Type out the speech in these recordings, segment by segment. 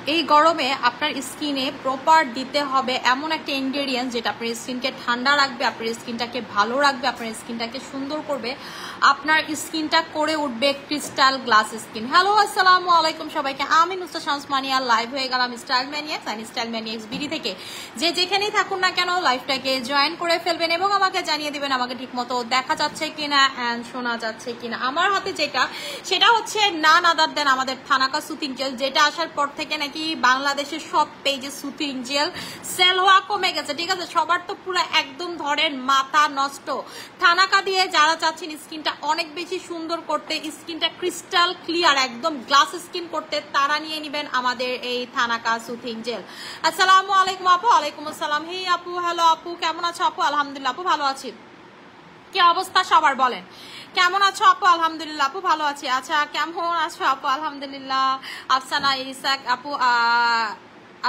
এই গরমে আপনার স্কিনে প্রপার দিতে হবে এমন একটা ইনগ্রেডিয়েন্টস যেটা আপনার স্কিনকে ঠান্ডা রাখবে, আপনার স্কিনটাকে ভালো রাখবে, আপনার স্কিনটাকে সুন্দর করবে, আপনার স্কিনটা করে উঠবে ক্রিস্টাল গ্লাস স্কিন। হ্যালো, আসসালামু আলাইকুম সবাইকে, আমি নুসরাত শামস মানিয়া লাইভ হয়ে গেলাম স্টাইল ম্যানিয়াক্স অ্যান্ড স্টাইল ম্যানিয়াক্স বিডি থেকে। যে যেখানেই থাকুন না কেন লাইভটাকে জয়েন করে ফেলবেন এবং আমাকে জানিয়ে দিবেন আমাকে ঠিক মতো দেখা যাচ্ছে কিনা অ্যান্ড শোনা যাচ্ছে কিনা। আমার হাতে যেটা সেটা হচ্ছে নান আদার দেন আমাদের থানাকা সুতিং জেল, যেটা আসার পর থেকে নাকি বাংলাদেশের সব পেজে সুতিং জেল সেল হওয়া কমে গেছে। ঠিক আছে, সবার তো পুরো একদম ধরেন মাথা নষ্ট। থানাকা দিয়ে যারা চাচ্ছেন স্কিনটা অনেক বেশি সুন্দর করতে, স্কিনটা ক্রিস্টাল ক্লিয়ার একদম গ্লাস স্কিন করতে, তারা নিয়ে নেবেন আমাদের এই থানাকা সুতিং জেল। আসসালামু আলাইকুম আপু। ওয়ালাইকুম আসসালাম। হে আপু, হ্যালো আপু, কেমন আছো আপু? আলহামদুলিল্লাহ আপু ভালো আছি। কি অবস্থা সবার বলেন, কেমন আছো আপু? আলহামদুলিল্লাহ আপু ভালো আছি। আচ্ছা, কেমন আছো আপু? আলহামদুলিল্লাহ। আফসানা ইসাক আপু,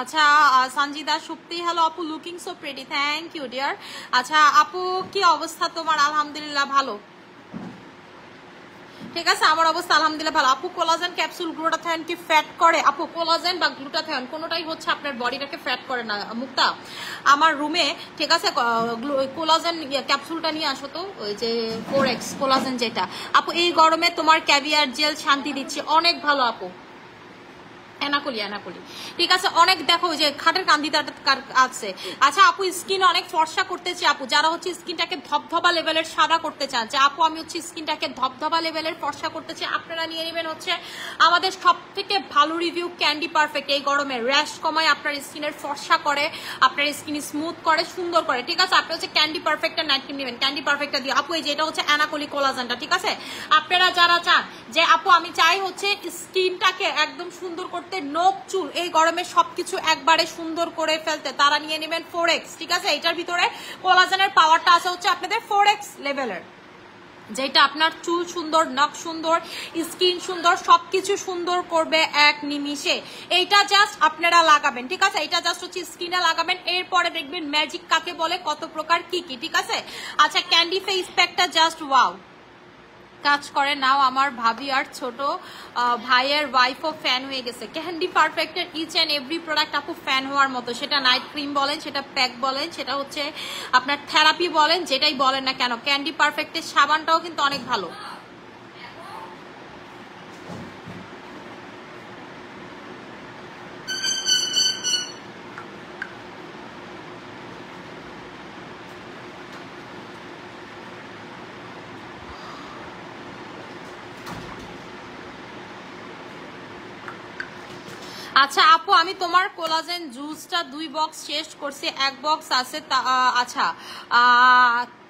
আচ্ছা সঞ্জিদা সুপ্তি, হ্যালো আপু, looking so pretty, thank you dear. আচ্ছা আপু, কি অবস্থা তোমার? আলহামদুলিল্লাহ ভালো। ঠিক আছে, আমার অবস্থা আলহামদুলিল্লাহ ভালো। আপু, কোলাজেন ক্যাপসুল গ্লুটাথায়ন কি ফ্যাট করে? আপু, কোলাজেন বা গ্লুটাথায়ন কোনোটাই হচ্ছে আপনার বডিটাকে ফ্যাট করে না মুক্তা। আমার রুমে ঠিক আছে কোলাজেন ক্যাপসুলটা নিয়ে আসো তো, ওই যে 4X কোলাজেন যেটা। আপু, এই গরমে তোমার ক্যাভিয়ার জেল শান্তি দিচ্ছে, অনেক ভালো আপু। এনাকুলি ঠিক আছে, অনেক দেখো যে খাটের কান্দিটা আছে। আচ্ছা আপু, স্কিন অনেক ফর্সা করতেছে আপু, যারা হচ্ছে স্কিনটাকে ধবধবা লেভেলের সাদা করতে চান, যে আপু আমি হচ্ছে স্কিনটাকে ধবধবা লেভেলের ফর্সা করতেছি, আপনারা নিয়ে নেবেন হচ্ছে আমাদের সব থেকে ভালো রিভিউ ক্যান্ডি পারফেক্ট। এই গরমে র্যাশ কমায়, আপনার স্কিনের ফর্সা করে, আপনার স্কিন স্মুথ করে, সুন্দর করে। ঠিক আছে, আপনি হচ্ছে ক্যান্ডি পারফেক্টটা নাইট ক্রিম নেবেন, ক্যান্ডি পারফেক্টটা দিয়ে আপু। এই যে এটা হচ্ছে অ্যানাকলি কোলাজেনটা। ঠিক আছে, আপনারা যারা চান যে আপু আমি চাই হচ্ছে স্কিনটাকে একদম সুন্দর করতে, নখ চুল এই গরমে সবকিছু একবারে সুন্দর করে ফেলতে, তারা নিয়ে নেবেন 4X। ঠিক আছে, এটার ভিতরে কোলাজেনের পাওয়ারটা আছে হচ্ছে আপনাদের 4X লেভেলের, যেটা আপনার চুল সুন্দর, নখ সুন্দর, স্কিন সুন্দর, সবকিছু সুন্দর করবে এক নিমিষে। এইটা জাস্ট আপনারা লাগাবেন। ঠিক আছে, এটা জাস্ট হচ্ছে স্কিনে লাগাবেন, এরপরে দেখবেন ম্যাজিক কাকে বলে, কত প্রকার কি কি। ঠিক আছে, আচ্ছা ক্যান্ডি ফেস প্যাকটা জাস্ট ওয়াও কাজ করে। নাও আমার ভাবি আর ছোট ভাইয়ের ওয়াইফও ফ্যান হয়ে গেছে ক্যান্ডি পারফেক্টের ইচ অ্যান্ড এভরি প্রোডাক্ট আপু ফ্যান হওয়ার মতো। সেটা নাইট ক্রিম বলেন, সেটা প্যাক বলেন, সেটা হচ্ছে আপনার থেরাপি বলেন, যেটাই বলেন না কেন, ক্যান্ডি পারফেক্টের সাবানটাও কিন্তু অনেক ভালো। আচ্ছা আপু, আমি তোমার কোলাজেন জুসটা 2 বক্স শেষ করছি, 1 বক্স আছে। আচ্ছা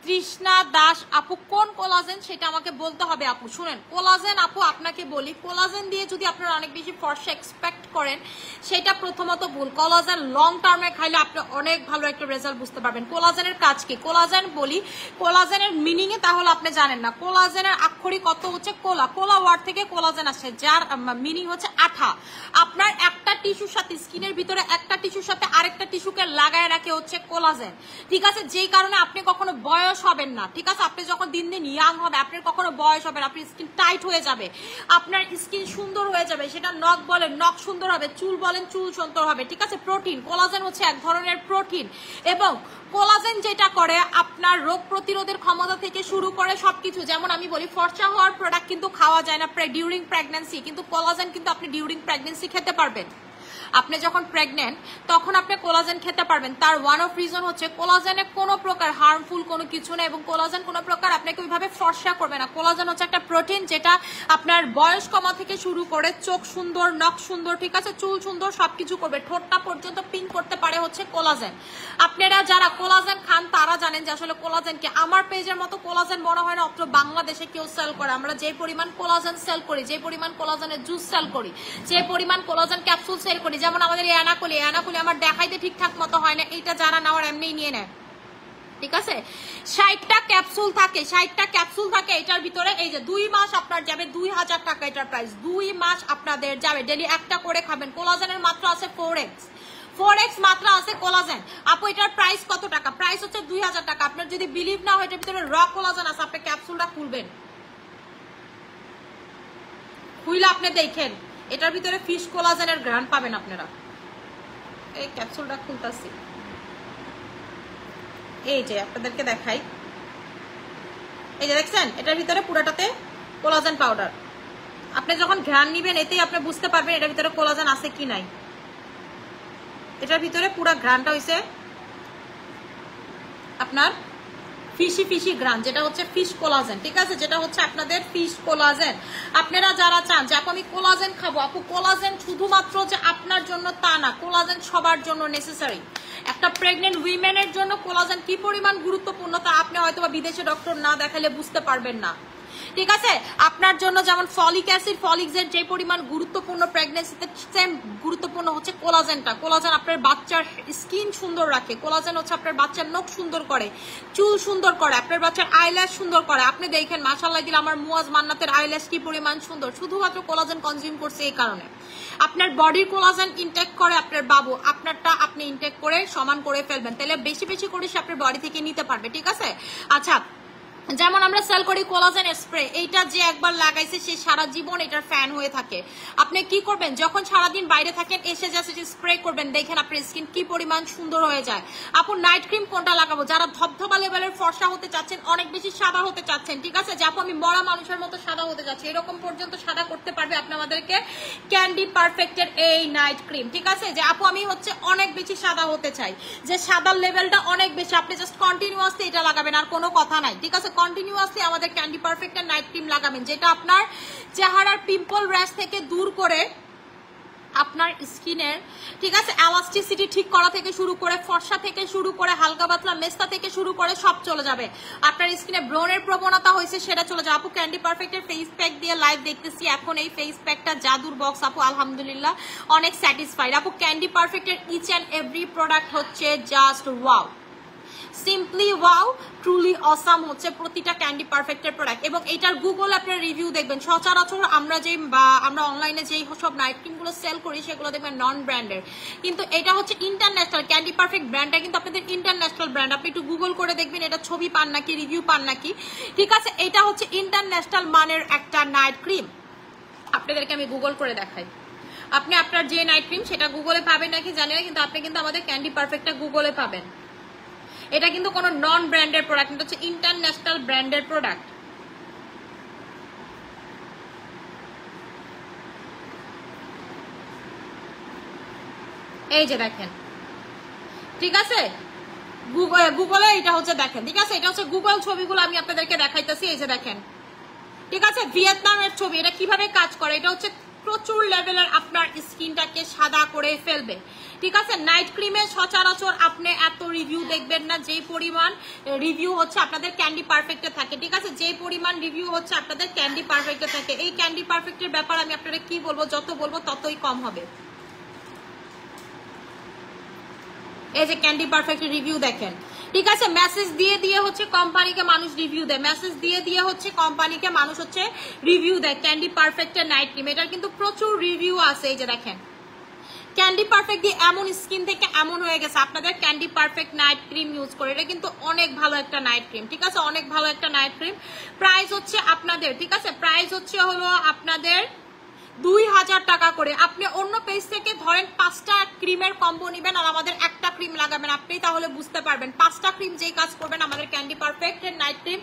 তৃষ্ণা দাস আপু, কোন কোলাজেন সেটা আমাকে বলতে হবে আপু। শুনেন, কোলাজেন আপু আপনাকে বলি, কোলাজেন দিয়ে যদি আপনারা অনেক বেশি ফর্সা এক্সপেক্ট করেন সেটা প্রথমত ভুল। কোলাজেন লং টার্মে খাইলে আপনি অনেক ভালো একটা রেজাল্ট বুঝতে পারবেন। কোলাজেনের কাজ কি? কোলাজেন বলি, কোলাজেনের মিনিং এ তাহলে আপনি জানেন না। কোলাজেনের আক্ষরিক অর্থ হচ্ছে কোলা, কোলা ওয়ার্ড থেকে কোলাজেন আসে, যার মিনিং হচ্ছে আঠা। আপনার একটা টিস্যুর সাথে, স্কিনের ভিতরে একটা টিস্যুর সাথে আরেকটা টিস্যুকে লাগায় রাখে হচ্ছে কোলাজেন। ঠিক আছে, যেই কারণে আপনি কখনো বয়স হবেন না। ঠিক আছে, আপনি যখন দিন দিন ইয়াং হবে, আপনার কখনো বয়স হবে না, আপনার স্কিন টাইট হয়ে যাবে, আপনার স্কিন সুন্দর হয়ে যাবে। সেটা নখ বলেন, নখ সুন্দর হবে, চুল বলেন, চুল সুন্দর হবে। ঠিক আছে, প্রোটিন, কোলাজেন হচ্ছে এক ধরনের প্রোটিন, এবং কোলাজেন যেটা করে আপনার রোগ প্রতিরোধের ক্ষমতা থেকে শুরু করে সবকিছু। যেমন আমি বলি, ফর্সা হওয়ার প্রোডাক্ট কিন্তু খাওয়া যায় না ডিউরিং প্রেগন্যান্সি, কিন্তু কোলাজেন কিন্তু আপনি ডিউরিং প্রেগন্যান্সি খেতে পারবেন। আপনি যখন প্রেগনেন্ট তখন আপনি কোলাজেন খেতে পারবেন। তার ওয়ান অফ রিজন হচ্ছে কোলাজেনে কোনো প্রকার হার্মফুল কোনো কিছু নেই, এবং কোলাজেন কোনো প্রকার আপনাকে ওইভাবে ফর্সা করবে না। কোলাজেন হচ্ছে একটা প্রোটিন যেটা আপনার বয়স কমা থেকে শুরু করে চোখ সুন্দর, নখ সুন্দর, ঠিক আছে, চুল সুন্দর, সবকিছু করবে, ঠোঁটটা পর্যন্ত পিঙ্ক করতে পারে হচ্ছে কোলাজেন। আপনারা যারা কোলাজেন খান তারা জানেন যে আসলে কোলাজেনকে, আমার পেজের মতো কোলাজেন মনে হয় না অত্র বাংলাদেশে কেউ সেল করে। আমরা যে পরিমাণ কোলাজেন সেল করি, যে পরিমাণ কোলাজেনের জুস সেল করি, যে পরিমাণ কোলাজেন ক্যাপসুল সেল করি, যেমন আমাদের অ্যানাকলি আমার দেখাইতে ঠিকঠাক মতো হয় না, এইটা যারা নেওয়ার এমনি নিয়ে নেয়। ঠিক আছে, 60টা ক্যাপসুল থাকে, 60টা ক্যাপসুল থাকে এটার ভিতরে। এই যে 2 মাস আপনার যাবে 2000 টাকা এটার প্রাইস। 2 মাস আপনাদের যাবে, ডেলি একটা করে খাবেন। কোলাজেনের মাত্রা আছে 4X মাত্রা আছে কোলাজেন। আপু এটার প্রাইস কত টাকা? প্রাইস হচ্ছে 2000 টাকা। আপনার যদি বিলিভ না হয় এটার ভিতরে র কোলাজেন আছে, আপনি ক্যাপসুলটা খুলবেন, খুইলে আপনি দেখেন এটার ভিতরে ফিশ কোলাজেনের গ্রান্ড পাবেন আপনারা। এই ক্যাপসুলটা খুলতাছি, এই যে আপনাদেরকে দেখাই, এই যে দেখছেন এটার ভিতরে পুরাটাতে কোলাজেন পাউডার। আপনি যখন ঘ্রাণ নিবেন এতেই আপনি বুঝতে পারবেন এটার ভিতরে কোলাজেন আছে কি নাই। এটার ভিতরে পুরা ঘ্রাণটা হইছে আপনার ফিশি ফিশি গ্রান, যেটা হচ্ছে ফিশ কোলাজেন, ঠিক আছে, যেটা হচ্ছে আপনাদের ফিশ কোলাজেন। আপনারা যারা চান যে আপু আমি কোলাজেন খাবো, আপু কোলাজেন শুধুমাত্র যে আপনার জন্য তা না, কোলাজেন সবার জন্য নেসেসারি। একটা প্রেগনেন্ট উইমেনের জন্য কোলাজেন কি পরিমাণ গুরুত্বপূর্ণ তা আপনি হয়তো বা বিদেশে ডক্টর না দেখালে বুঝতে পারবেন না, ঠিক আছে। আপনার জন্য যেমন ফলিক অ্যাসিড, ফলিক্সের যে পরিমাণ গুরুত্বপূর্ণ প্রেগনেন্সিতে, সেম গুরুত্বপূর্ণ হচ্ছে কোলাজেনটা। কোলাজেন আপনার বাচ্চার স্কিন সুন্দর রাখে, কোলাজেন হচ্ছে আপনার বাচ্চার নখ সুন্দর করে, চুল সুন্দর করে, আপনার বাচ্চার আইল্যাশ সুন্দর করে। আপনি দেখেন মাশাআল্লাহ দিল আমার মুয়াজ মান্নাতের আইল্যাশ কি পরিমাণ সুন্দর, শুধুমাত্র কোলাজেন কনজিউম করছে এই কারণে। আপনার বডির কোলাজেন ইনটেক করে আপনার বাবু, আপনারটা আপনি ইনটেক করে সমান করে ফেলবেন, তাহলে বেশি বেশি করে সে আপনার বডি থেকে নিতে পারবে, ঠিক আছে। আচ্ছা, যেমন আমরা সেল করি কোলাজেন স্প্রে, এইটা যে একবার লাগাইছে সে সারা জীবন এটার ফ্যান হয়ে থাকে। আপনি কি করবেন, যখন সারাদিন বাইরে থাকেন এসে জাস্ট স্প্রে করবেন, দেখেন আপনার স্কিন কি পরিমাণ সুন্দর হয়ে যায়। আপু নাইট ক্রিম কোনটা লাগাবো? যারা ধবধবা লেভেলের ফর্সা হতে চাচ্ছেন, অনেক বেশি সাদা হতে চাচ্ছেন, ঠিক আছে, যে আপু আমি মরা মানুষের মতো সাদা হতে চাচ্ছি, এরকম পর্যন্ত সাদা করতে পারবে আপনি আমাদেরকে ক্যান্ডি পারফেক্টের এই নাইট ক্রিম, ঠিক আছে। যে আপু আমি হচ্ছে অনেক বেশি সাদা হতে চাই, যে সাদার লেভেলটা অনেক বেশি, আপনি জাস্ট কন্টিনিউয়াসলি এটা লাগাবেন, আর কোনো কথা নাই, ঠিক আছে। কন্টিনিউয়াসলি আমাদের ক্যান্ডি পারফেক্টের নাইট ক্রিম লাগাবেন, যেটা আপনার চেহারার পিম্পল র্যাশ থেকে দূর করে আপনার স্কিনের, ঠিক আছে, এলাস্টিসিটি ঠিক করা থেকে শুরু করে, ফর্সা থেকে শুরু করে, হালকা পাতলা মেস্তা থেকে শুরু করে সব চলে যাবে। আপনার স্কিনে ব্রনের প্রবণতা হয়েছে সেটা চলে যাবে। আপু ক্যান্ডি পারফেক্টের ফেস প্যাক দিয়ে লাইভ দেখতেছি এখন, এই ফেস প্যাকটা জাদুর বক্স আপু, আলহামদুলিল্লাহ অনেক স্যাটিসফাইড। আপু ক্যান্ডি পারফেক্টের ইচ অ্যান্ড এভরি প্রোডাক্ট হচ্ছে just wow, simply wow, truly awesome হচ্ছে প্রতিটা ক্যান্ডি পারফেক্টের প্রোডাক্ট। এবং এটার গুগল আপনার রিভিউ দেখবেন, সচরাচর আমরা অনলাইনে যেই সব নাইট ক্রিমগুলো সেল করি সেগুলো দেখবেন নন ব্র্যান্ডের, কিন্তু এটা হচ্ছে ইন্টারন্যাশনাল। ক্যান্ডি পারফেক্ট ব্র্যান্ডটা কিন্তু আপনাদের ইন্টারন্যাশনাল ব্র্যান্ড, আপনি একটু গুগল করে দেখবেন এটা ছবি পান নাকি, রিভিউ পান নাকি, ঠিক আছে। এটা হচ্ছে ইন্টারন্যাশনাল মানের একটা নাইট ক্রিম, আপনাদেরকে আমি গুগল করে দেখাই। আপনি আপনার যে নাইট ক্রিম সেটা গুগলে পাবেন নাকি জানি না, কিন্তু আপনি কিন্তু আমাদের ক্যান্ডি পারফেক্টটা গুগলে পাবেন। এটা কিন্তু কোনো নন ব্র্যান্ডের প্রোডাক্ট, এটা হচ্ছে ইন্টারন্যাশনাল ব্র্যান্ডের প্রোডাক্ট। এই যে দেখেন, ঠিক আছে, গুগলে এটা হচ্ছে দেখেন, ঠিক আছে, এটা হচ্ছে গুগল ছবিগুলো আমি আপনাদেরকে দেখাইতেছি, এই যে দেখেন, ঠিক আছে, ভিয়েতনামের ছবি। এটা কিভাবে কাজ করে, এটা হচ্ছে প্রচুর লেভেলের আপনার স্কিনটাকে সাদা করে ফেলবে, ঠিক আছে। নাইট ক্রিমে সচরাচর আপনি এত রিভিউ দেখবেন না যেই পরিমাণ রিভিউ হচ্ছে আপনাদের ক্যান্ডি পারফেক্টে থাকে, ঠিক আছে, যেই পরিমাণ রিভিউ হচ্ছে আপনাদের ক্যান্ডি পারফেক্টে থাকে। এই ক্যান্ডি পারফেক্টের ব্যাপার আমি আপনাদের কি বলবো, যত বলবো ততই কম হবে। এই যে ক্যান্ডি পারফেক্টের রিভিউ দেখেন, ঠিক আছে, মেসেজ দিয়ে দিয়ে হচ্ছে কোম্পানিকে মানুষ রিভিউ দেয়, মেসেজ দিয়ে দিয়ে হচ্ছে কোম্পানিকে মানুষ হচ্ছে রিভিউ দেয় ক্যান্ডি পারফেক্টের নাইট ক্রিম। এটার কিন্তু প্রচুর রিভিউ আছে, এই যে দেখেন ক্যান্ডি পারফেক্ট দিয়ে এমন স্কিন থেকে এমন হয়ে গেছে আপনাদের candy perfect night cream use করে। এটা কিন্তু অনেক ভালো একটা নাইট ক্রিম, ঠিক আছে, অনেক ভালো একটা নাইট ক্রিম। প্রাইস হচ্ছে আপনাদের, ঠিক আছে, প্রাইস হচ্ছে হলো আপনাদের 2000 টাকা করে। আপনি অন্য পেজ থেকে ধরেন 5টা ক্রিমের কম্বো নেবেন আর আমাদের একটা ক্রিম লাগাবেন, আপনি তাহলে বুঝতে পারবেন 5টা ক্রিম যেই কাজ করবেন আমাদের ক্যান্ডি পারফেক্টের নাইট ক্রিম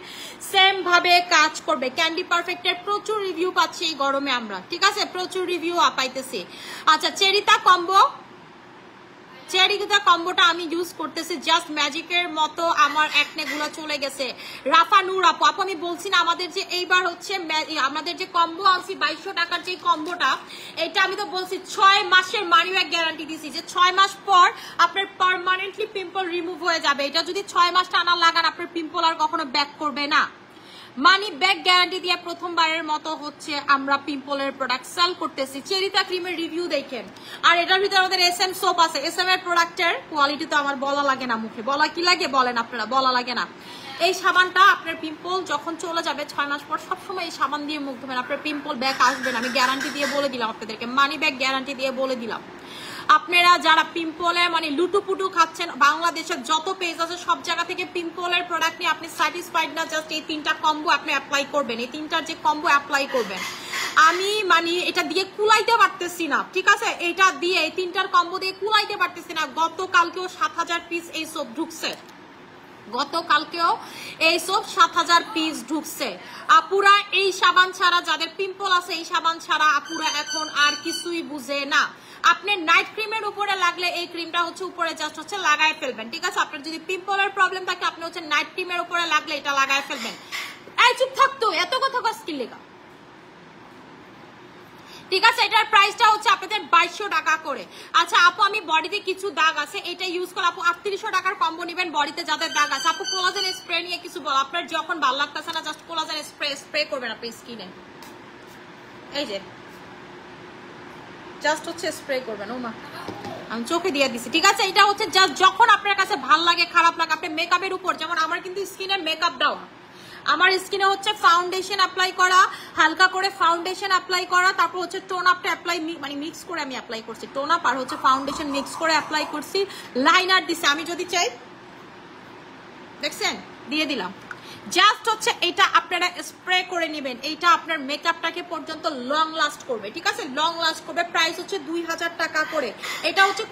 সেম ভাবে কাজ করবে। ক্যান্ডি পারফেক্টের প্রচুর রিভিউ পাচ্ছি এই গরমে আমরা, ঠিক আছে, প্রচুর রিভিউ পাইতেছি। আচ্ছা, চেরিতা কম্বো, চেরিতা কম্বোটা আমি ইউজ করতেছি, জাস্ট ম্যাজিকের মতো আমার একনে গুলো চলে গেছে। রাফা নূর আপু, আপু আমি বলছি না আমাদের যে এইবার হচ্ছে আমাদের যে কম্বো আনছি 2200 টাকার যে কম্বোটা, এটা আমি তো বলছি 6 মাসের মানি ব্যাক গ্যারান্টি দিছি, যে 6 মাস পর আপনার পার্মানেন্টলি পিম্পল রিমুভ হয়ে যাবে। এটা যদি 6 মাস টানা লাগান আপনার পিম্পল আর কখনো ব্যাক করবে না। মানি ব্যাক গ্যারান্টি দিয়ে প্রথমবারের মতো হচ্ছে আমরা পিম্পলের প্রোডাক্ট সেল করতেছি। চেরিতা ক্রিমের রিভিউ দেখেন, আর এটার ভিতরে আমাদের SM সোপ আছে। SM এর প্রোডাক্টের কোয়ালিটি তো আমার বলা লাগে না, মুখে বলা কি লাগে বলেন আপনারা, বলা লাগে না। এই সাবানটা আপনার পিম্পল যখন চলে যাবে 6 মাস পর সবসময় এই সাবান দিয়ে মুখ ধোবেন, আপনার পিম্পল ব্যাক আসবে না, আমি গ্যারান্টি দিয়ে বলে দিলাম আপনাদেরকে, মানি ব্যাক গ্যারান্টি দিয়ে বলে দিলাম। আপনারা যারা পিম্পলের মানে লুটুপুটু খাচ্ছেন, বাংলাদেশের যত পেজ আছে সব জায়গা থেকে পিম্পলের প্রোডাক্ট নিয়ে আপনি স্যাটিসফাইড না, জাস্ট এই 3টা কম্বো আপনি অ্যাপ্লাই করবেন, এই 3টার যে কম্বো অ্যাপ্লাই করবেন আমি মানে এটা দিয়ে কুলাইতে পারতেছি না, ঠিক আছে? এটা দিয়ে এই তিনটার কম্বো দিয়ে কুলাইতে পারতেছি না। গতকালকেও 7000 পিস এই সোপ ঢুকছে, গতকালকেও এই সোপ 7000 পিস ঢুকছে। আপুরা এই সাবান ছাড়া, যাদের পিম্পল আছে এই সাবান ছাড়া আপুরা এখন আর কিছুই বুঝে না। আপনি নাইট ক্রিমের উপরে লাগলে এই ক্রিমটা হচ্ছে উপরে জাস্ট হচ্ছে লাগায় ফেলবেন, ঠিক আছে? আপনার যদি পিম্পলের প্রবলেম থাকে আপনি হচ্ছে নাইট ক্রিমের উপরে লাগলে এটা লাগায় ফেলবেন। এই চুপ থাকতো, এত কথা স্কিল লেগা, ঠিক আছে? এটার প্রাইসটা হচ্ছে আপনাদের 2200 টাকা করে। আচ্ছা আপু আমি বডিতে কিছু দাগ আছে, এটা ইউজ করে আপু 3800 টাকার কম্বো নেবেন বডিতে যাদের দাগ আছে। আপু কোলাজেন স্প্রে নিয়ে কিছু বল, আপনার যখন ভালো লাগতেছে না জাস্ট কোলাজেন স্প্রে করবেন আপনি স্কিনে, এই যে জাস্ট হচ্ছে স্প্রে করবেন। ও মা আমি চোখে দিয়ে দিছি, ঠিক আছে? এটা হচ্ছে জাস্ট যখন আপনার কাছে ভাল লাগে খারাপ লাগে, আপনি মেকআপের উপর, যেমন আমার কিন্তু স্কিনে মেকআপ ডাউন, আমার স্কিনে হচ্ছে ফাউন্ডেশন অ্যাপ্লাই করা, হালকা করে ফাউন্ডেশন অ্যাপ্লাই করা, তারপর হচ্ছে টোন আপটা অ্যাপ্লাই মানে মিক্স করে আমি অ্যাপ্লাই করছি, টোন আপ আর হচ্ছে ফাউন্ডেশন মিক্স করে অ্যাপ্লাই করছি, লাইনার দিছি। আমি যদি চাই দেখছেন দিয়ে দিলাম, জাস্ট হচ্ছে এটা আপনারা স্প্রে করে নেবেন, এইটা আপনার মেকআপটাকে পর্যন্ত লং লাস্ট করবে, ঠিক আছে? লং লাস্ট করবে। প্রাইস হচ্ছে 2000 টাকা করে। এটা হচ্ছে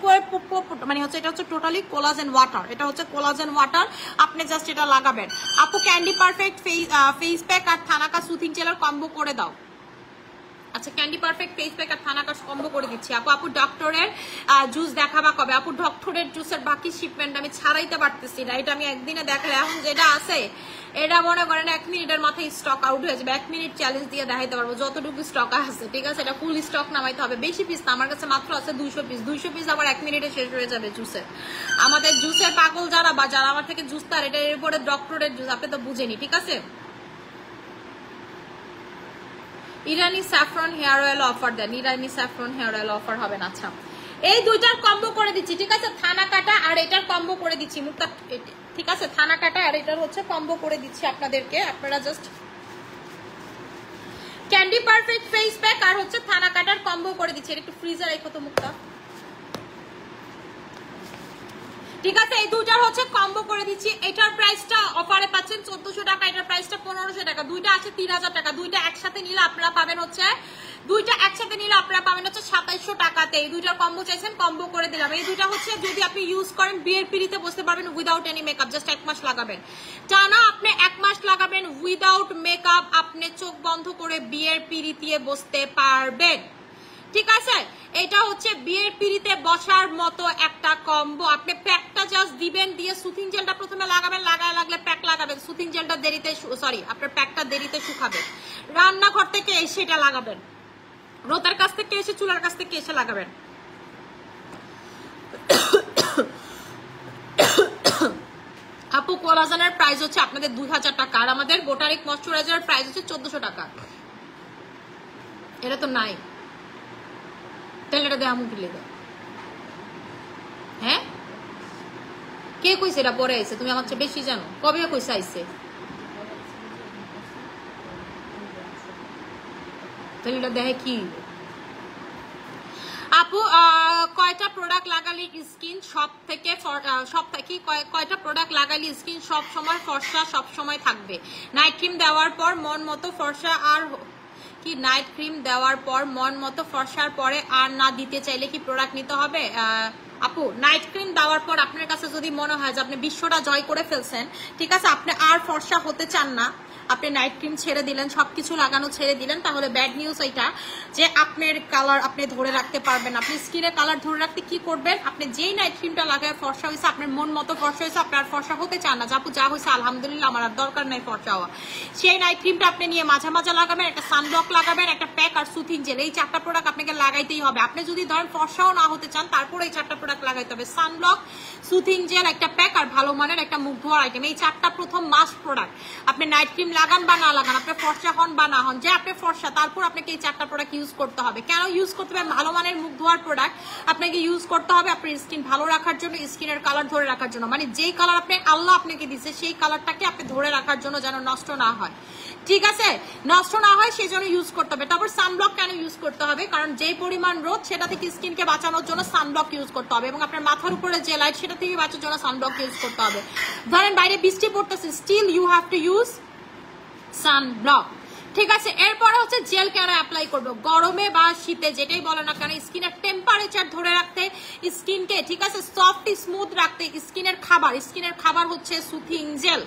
মানে হচ্ছে এটা হচ্ছে টোটালি কোলাজেন ওয়াটার, এটা হচ্ছে কোলাজেন ওয়াটার, আপনি জাস্ট এটা লাগাবেন। আপু ক্যান্ডি পারফেক্ট ফেস প্যাক আর থানাকা সুথিং জেলার কম্বো করে দাও। আচ্ছা ক্যান্ডি পারফেক্ট ফেস প্যাক আর থানাকা কম্বো করে দিচ্ছি। আপু ডক্টরের জুস দেখাবা কবে? আপু ডক্টরের জুসের বাকি শিপমেন্ট আমি ছাড়াইতে পারতেছি না, এটা আমি একদিনে দেখালে, এখন যেটা আছে এটা মনে করেন 1 মিনিটের মাথায় স্টক আউট হয়ে যাবে। 1 মিনিট চ্যালেঞ্জ দিয়ে দেখাইতে পারবো যতটুকু স্টক আছে, ঠিক আছে? এটা ফুল স্টক নামাইতে হবে, বেশি পিস না, আমার কাছে মাত্র আছে 200 পিস। 200 পিস আবার 1 মিনিটে শেষ হয়ে যাবে জুসের। আমাদের জুসের পাগল যারা বা যারা আমার থেকে জুস তার, এটার উপরে ডক্টরের জুস আপনি তো বুঝেনি, ঠিক আছে? ইরানি স্যাফরন হেয়ার অয়েল অফার দেন, ইরানি স্যাফরন হেয়ার অয়েল অফার হবে না। আচ্ছা এই দুইটার কম্বো করে দিচ্ছি, ঠিক আছে? থানা কাটা আর এটার কম্বো করে দিচ্ছি মুক্তা, ঠিক আছে? থানা কাটা আর এটার হচ্ছে কম্বো করে দিচ্ছি আপনাদেরকে। আপনারা just candy perfect face pack আর হচ্ছে থানা কাটার কম্বো করে দিচ্ছি। এটা একটু ফ্রিজে রেখো তো মুক্তা, ঠিক আছে? এই দুইটার হচ্ছে কম্বো করে দিচ্ছি। এটার প্রাইসটা অফারে পাচ্ছেন 1400 টাকা, এটার প্রাইসটা 1500 টাকা। দুইটা আছে 3000 টাকা। দুইটা একসাথে নিলে আপনারা পাবেন হচ্ছে 2700 টাকাতে। এই দুইটার কম্বো চাইছেন, কম্বো করে দিলাম। এই দুইটা হচ্ছে যদি আপনি ইউজ করেন বিয়ের পিড়িতে বসতে পারবেন উইদাউট এনি মেকআপ, জাস্ট 1 মাস লাগাবেন। টানা আপনি 1 মাস লাগাবেন উইদাউট মেকআপ, আপনি চোখ বন্ধ করে বিয়ের পিড়িতে বসতে পারবেন, ঠিক আছে? এটা হচ্ছে বিয়ের পিড়িতে বসার মতো একটা কম্বো। আপনি প্যাকটা জাস্ট দিবেন, দিয়ে সুথিং জেলটা প্রথমে লাগাবেন, লাগায় লাগলে প্যাক লাগাবেন। সুথিং জেলটা দেরিতে আপনার প্যাকটা দেরিতে শুকাবে। রান্নাঘর থেকে এসে এটা লাগাবেন, রোতার কাছ থেকে এসে চুলার কাছ থেকে এসে লাগাবেন। আপু কোলাজেনের প্রাইস হচ্ছে আপনাদের 2000 টাকা আর আমাদের বোটানিক ময়শ্চারাইজারের প্রাইস হচ্ছে 1400 টাকা। এটা তো নাই, তাহলে এটা দেয়া মুখে লেগে, হ্যাঁ? কে কইছে এটা পরে আইছে? তুমি আমার চেয়ে বেশি জানো। কবে কইছে আইছে? তাহলে এটা দেখে কি? আপু কয়টা প্রোডাক্ট লাগালে স্কিন সব থেকে কয়টা প্রোডাক্ট লাগালে স্কিন সব সময় ফর্সা সব সময় থাকবে? নাইট ক্রিম দেওয়ার পর মন মতো ফর্সা আর কি নাইট ক্রিম দেওয়ার পর মন মতো ফর্সার পরে আর না দিতে চাইলে কি প্রোডাক্ট নিতে হবে? আপু নাইট ক্রিম দেওয়ার পর আপনার কাছে যদি মনে হয় যে আপনি বিশ্বটা জয় করে ফেলছেন, ঠিক আছে, আপনি আর ফর্সা হতে চান না, আপনি নাইট ক্রিম ছেড়ে দিলেন, সবকিছু লাগানো ছেড়ে দিলেন, তাহলে ব্যাড নিউজ এটা যে আপনার কালার আপনি ধরে রাখতে পারবেন। আপনি স্কিনের কালার ধরে রাখতে কি করবেন? আপনি যেই নাইট ক্রিমটা লাগায় ফর্সা হয়েছে, আপনার মন মতো ফর্সা হয়েছে, আপনার ফর্সা হতে চান না, আপু যা হয়েছে আলহামদুলিল্লাহ আমার আর দরকার নাই ফর্সা হওয়া, সেই নাইট ক্রিমটা আপনি নিয়ে মাঝে মাঝে লাগাবেন, একটা সানব্লক লাগাবেন, একটা প্যাক আর সুথিং জেল, এই 4টা প্রোডাক্ট আপনাকে লাগাইতেই হবে। আপনি যদি ধরেন ফর্সাও না হতে চান তারপরে এই 4টা প্রোডাক্ট লাগাইতে হবে, সানব্লক, সুথিং জেল, একটা প্যাক আর ভালো মানের একটা মুখ ধোয়ার আইটেম, এই 4টা প্রথম মাস্ট প্রোডাক্ট। আপনি নাইট ক্রিম লাগান বা না লাগান, আপনি ফর্সা হন বা না হন, যে আপনি ফর্সা, তারপর আপনাকে এই 4টা প্রোডাক্ট ইউজ করতে হবে। কেন ইউজ করতে হবে? ভালো মানের মুখ ধোয়ার প্রোডাক্ট আপনাকে ইউজ করতে হবে আপনার স্কিন ভালো রাখার জন্য, স্কিনের কালার ধরে রাখার জন্য, মানে যেই কালার আপনি আল্লাহ আপনাকে দিচ্ছে সেই কালারটাকে আপনি ধরে রাখার জন্য, যেন নষ্ট না হয়, ঠিক আছে? নষ্ট না হয় সেই জন্য ইউজ করতে হবে। তারপর সানব্লক কেন ইউজ করতে হবে? কারণ যেই পরিমাণ রোদ সেটা থেকে স্কিনকে বাঁচানোর জন্য সানব্লক ইউজ করতে হবে, এবং আপনার মাথার উপরে যে লাইট সেটা থেকে বাঁচার জন্য সানব্লক ইউজ করতে হবে। ধরেন বাইরে বৃষ্টি পড়তেছে, still you have to use sunblock, ঠিক আছে, এরপরে হচ্ছে জেল কেন অ্যাপ্লাই করবো? গরমে বা শীতে যেটাই বলো না কেন স্কিনের টেম্পারেচার ধরে রাখতে, স্কিনকে ঠিক আছে সফট স্মুথ রাখতে স্কিনের খাবার হচ্ছে সুথিং জেল।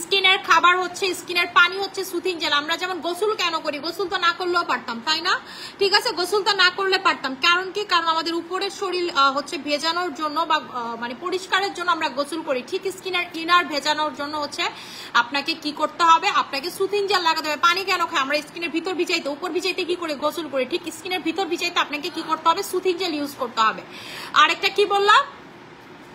স্কিনের খাবার হচ্ছে, স্কিনের পানি হচ্ছে সুথিং জেল। আমরা যেমন গোসল কেন করি? গোসল তো না করলেও পারতাম, তাই না? ঠিক আছে, গোসল তো না করলে পারতাম, কারণ কি? কারণ আমাদের উপরের শরীর হচ্ছে ভেজানোর জন্য বা মানে পরিষ্কারের জন্য আমরা গোসল করি। ঠিক স্কিনের ইনার ভেজানোর জন্য হচ্ছে আপনাকে কি করতে হবে? আপনাকে সুথিং জেল লাগাতে হবে। পানি কেন খাই আমরা? স্কিনের ভিতর ভিজাইতে, উপর ভিজাইতে কি করে? গোসল করে। ঠিক স্কিনের ভিতর ভিজাইতে আপনাকে কি করতে হবে? সুথিং জেল ইউজ করতে হবে। আরেকটা কি বললাম?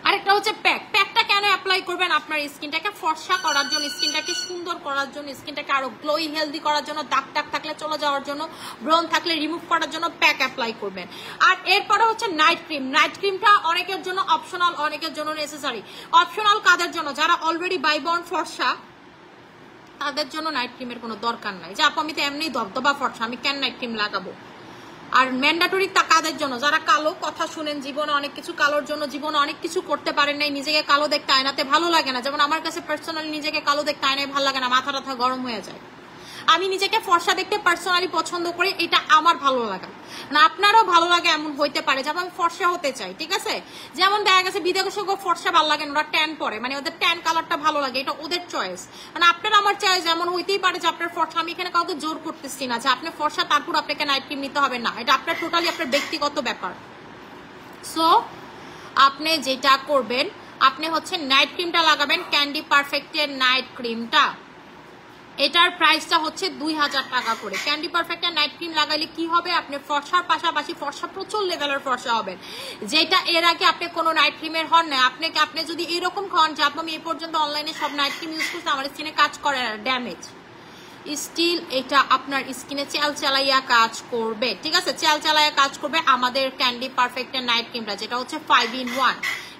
আরেকটা হচ্ছে প্যাকটা কেন অ্যাপ্লাই করবেন? আপনার স্কিনটাকে ফর্সা করার জন্য, স্কিনটাকে সুন্দর করার জন্য, স্কিনটাকে আরো গ্লোই হেলদি করার জন্য, দাগ থাকলে চলে যাওয়ার জন্য, ব্রণ থাকলে রিমুভ করার জন্য প্যাক অ্যাপ্লাই করবেন। আর এরপরে হচ্ছে নাইট ক্রিমটা অনেকের জন্য অপশনাল, অনেকের জন্য নেসেসারি। অপশনাল কাদের জন্য? যারা অলরেডি বাইবর্ন ফর্সা, তাদের জন্য নাইট ক্রিমের কোনো দরকার নাই। যে আপু আমি তো এমনি দবদবা ফর্সা, আমি কেন নাইট ক্রিম লাগাবো? আর ম্যান্ডাটরি কাদের জন্য? যারা কালো, কথা শুনেন, জীবনে অনেক কিছু কালোর জন্য, জীবনে অনেক কিছু করতে পারেন নাই, নিজেকে কালো দেখতে আয়নাতে ভালো লাগে না। যেমন আমার কাছে পার্সোনালি নিজেকে কালো দেখতে আয়নায় ভালো লাগে না, মাথা টাথা গরম হয়ে যায়। আমি নিজেকে ফর্সা দেখতে পার্সোনালি পছন্দ করি, এটা আমার ভালো লাগা না, আপনারও ভালো লাগে এমন হইতে পারে। যেমন আমি ফর্সা হতে চাই, ঠিক আছে? যেমন দেখা গেছে বিদেশে ফর্সা ভালো লাগে না, ওরা ট্যান পরে, মানে ওদের ট্যান কালারটা ভালো লাগে, এটা ওদের চয়েস। মানে আপনার আমার চয়েস যেমন হইতেই পারে যে আপনার ফর্সা, আমি এখানে কাউকে জোর করতেছি না যে আপনি ফর্সা তারপর আপনাকে নাইট ক্রিম নিতে হবে না, এটা আপনার টোটালি আপনার ব্যক্তিগত ব্যাপার। সো আপনি যেটা করবেন, আপনি হচ্ছে নাইট ক্রিমটা লাগাবেন, ক্যান্ডি পারফেক্টের নাইট ক্রিমটা। এটার প্রাইসটা হচ্ছে 2000 টাকা করে। ক্যান্ডি পারফেক্টের নাইট ক্রিম লাগাইলে কি হবে? আপনি ফর্সার পাশাপাশি ফর্সা প্রচুর লেভেলের ফর্সা হবেন, যেটা এর আগে আপনি কোনো নাইট ক্রিমের হন না। আপনি যদি এরকম খান যে আপনি এই পর্যন্ত অনলাইনে সব নাইট ক্রিম ইউজ করতে আমার স্কিনে কাজ করে ড্যামেজ, স্টিল এটা আপনার স্কিনে চালাইয়া কাজ করবে, ঠিক আছে? চালাইয়া কাজ করবে আমাদের ক্যান্ডি পারফেক্টের নাইট ক্রিমটা, যেটা হচ্ছে 5-in-1।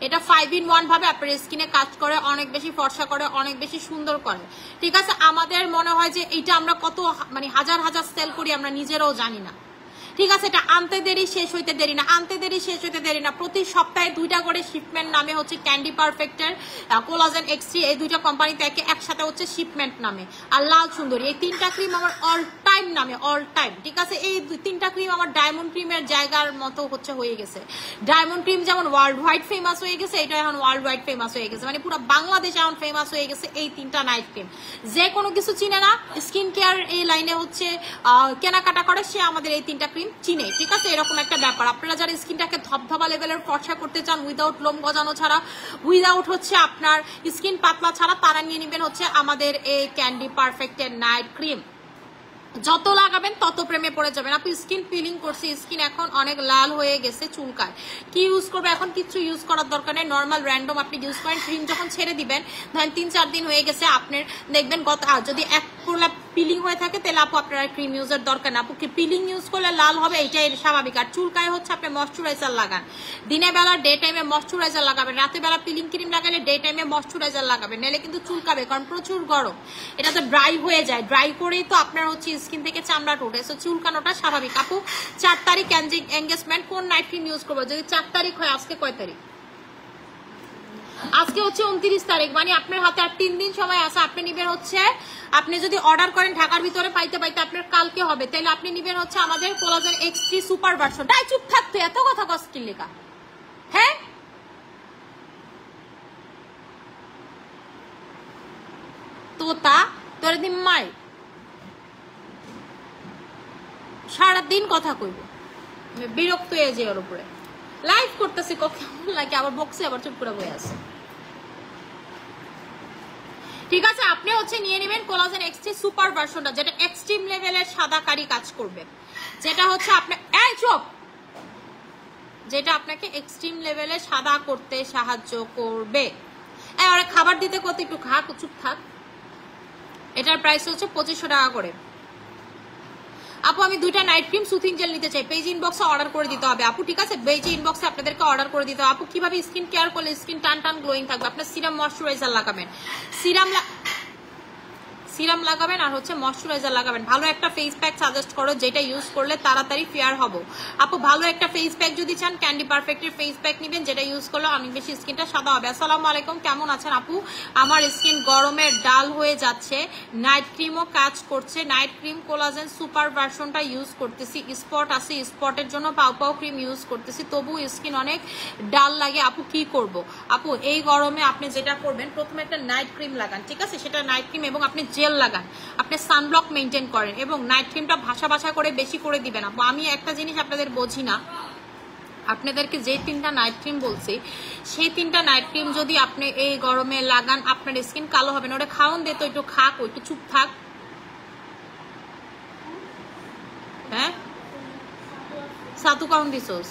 এটা 5-in-1 ভাবে আপনার স্কিনে কাজ করে, অনেক বেশি ফর্সা করে, অনেক বেশি সুন্দর করে, ঠিক আছে? আমাদের মনে হয় যে এটা আমরা কত মানে হাজার সেল করি আমরা নিজেরাও জানি না, ঠিক আছে? এটা আনতে দেরি শেষ হইতে দেরি না, আনতে দেরি শেষ হইতে দেরি না। প্রতি সপ্তাহে 2টা করে শিপমেন্ট নামে হচ্ছে ক্যান্ডি পারফেক্টের, কোলাজেন এক্সট্রি, এই 2টা কোম্পানি থেকে একসাথে হচ্ছে শিপমেন্ট নামে। আর লাল সুন্দরী, এই 3টা ক্রিম আমার অল টাইম নামে, অল টাইম, ঠিক আছে? এই 3টা ক্রিম আমার ডায়মন্ড ক্রিমের জায়গার মতো হচ্ছে হয়ে গেছে। ডায়মন্ড ক্রিম যেমন ওয়ার্ল্ড ওয়াইড ফেমাস হয়ে গেছে, এটা এখন ওয়ার্ল্ড ওয়াইড ফেমাস হয়ে গেছে, মানে পুরো বাংলাদেশ এখন ফেমাস হয়ে গেছে এই 3টা নাইট ক্রিম। যে কোনো কিছু চিনে না, স্কিন কেয়ার এই লাইনে হচ্ছে কেনাকাটা করে, সে আমাদের এই 3টা ক্রিম চিনে, ঠিক আছে? এরকম একটা ব্যাপার। আপনারা যারা স্কিনটাকে ধবধবা লেভেলের ফর্সা করতে চান উইদাউট লোম গজানো ছাড়া, উইদাউট হচ্ছে আপনার স্কিন পাতলা ছাড়া, তারা নিয়ে নেবেন হচ্ছে আমাদের এই ক্যান্ডি পারফেক্টের নাইট ক্রিম। যত লাগাবেন তত প্রেমে পড়ে যাবেন। আপনি স্কিন পিলিং করছি, স্কিন এখন অনেক লাল হয়ে গেছে, চুলকায়, কি ইউজ করবে? এখন কিছু ইউজ করার দরকার নেই, নর্মাল র্যান্ডম আপনি ইউজ করেন। ক্রিম যখন ছেড়ে দিবেন, ধরেন 3-4 দিন হয়ে গেছে, আপনার দেখবেন যদি এক পোলা পিলিং হয়ে থাকে, তাহলে আপু আপনার ক্রিম ইউজের দরকার না। আপু পিলিং ইউজ করলে লাল হবে, এটাই স্বাভাবিক। আর চুলকায় হচ্ছে আপনি ময়শ্চারাইজার লাগান, দিনের বেলা ডে টাইমে ময়শ্চারাইজার লাগাবেন, রাতের বেলা পিলিং ক্রিম লাগালে ডে টাইমে ময়শ্চারাইজার লাগাবেন, নাহলে কিন্তু চুলকাবে, কারণ প্রচুর গরম, এটা তো ড্রাই হয়ে যায়, ড্রাই করেই তো আপনার হচ্ছে স্কিন থেকে চামড়াটা উঠে, সো চুলকানোটা স্বাভাবিক। আপু 4 তারিখ এনগেজমেন্ট, কোন নাইট ক্রিম ইউজ করবো? যদি 4 তারিখ হয়, আজকে কয় তারিখ? আজকে হচ্ছে 29 তারিখ, মানে আপনার হাতে আর 3 দিন সময় আছে। আপনি নিবেন হচ্ছে, আপনি যদি অর্ডার করেন ঢাকার ভিতরে পাইতে আপনার কালকে হবে, তাহলে আপনি নিবেন হচ্ছে আমাদের কোলাজেন এক্সট্রি সুপার ভার্সন। তাই চুপ থাকতে এত কথা কস্কিল লেখা, হ্যাঁ? তোতা তোর দিন মাই সারাদিন কথা কইব, বিরক্ত হয়ে যায় ওর উপরে। লাইভ করতেছি কখন লাগে, আবার বক্সে আবার চুপ করে বয়ে আছে, ঠিক আছে? আপনি হচ্ছে নিয়ে নেবেন কোলাজেন এক্সট্রি সুপার ভার্সনটা, যেটা এক্সট্রিম লেভেলের সাদা কারি কাজ করবে, যেটা হচ্ছে আপনার যেটা আপনাকে এক্সট্রিম লেভেলে সাদা করতে সাহায্য করবে। আরে খাবার দিতে কত, একটু খা, চুপ থাক। এটার প্রাইস হচ্ছে 2500 টাকা করে। আপু আমি 2টা নাইট ক্রিম সুথিং জেল নিতে চাই, পেজ ইনবক্সে অর্ডার করে দিতে হবে আপু, ঠিক আছে? পেজ ইনবক্সে আপনাদেরকে অর্ডার করে দিতে হবে। আপু কিভাবে স্কিন কেয়ার করলে স্কিন টান গ্লোয়িং থাকবে? আপনার সিরাম ময়শ্চারাইজার লাগাবেন, সিরাম লাগাবেন আর হচ্ছে ময়শ্চারাইজার লাগাবেন। ভালো একটা ফেস প্যাক সাজেস্ট করো যেটা ইউজ করলে তাড়াতাড়ি ফেয়ার হবো। আপু ভালো একটা ফেস প্যাক যদি চান ক্যান্ডি পারফেক্টের ফেস প্যাক নেবেন, যেটা ইউজ করলে অনেক বেশি স্কিনটা সাদা হবে। আসসালামু আলাইকুম, কেমন আছেন আপু? আমার স্কিন গরমের ডাল হয়ে যাচ্ছে, নাইট ক্রিমও কাজ করছে। নাইট ক্রিম কোলাজেন সুপার ভার্সনটা ইউজ করতেছি, স্পট আছে, স্পটের জন্য পাও পাও ক্রিম ইউজ করতেছি, তবু স্কিন অনেক ডাল লাগে। আপু কি করব? আপু এই গরমে আপনি যেটা করবেন, প্রথমে একটা নাইট ক্রিম লাগান, ঠিক আছে? সেটা নাইট ক্রিম এবং আপনি জেল লাগান, আপনি সানব্লক মেনটেন করেন এবং নাইট ক্রিমটা ভাসা ভাসা করে বেশি করে দিবেন। আপু আমি একটা জিনিস আপনাদের বুঝি না, আপনাদেরকে যে 3টা নাইট ক্রিম বলছি সেই 3টা নাইট ক্রিম যদি আপনি এই গরমে লাগান আপনার স্কিন কালো হবে না। ওটা খাওন দে তো, একটু খাক, একটু চুপ থাক। হ্যাঁ সাতু কাউন দিছোস,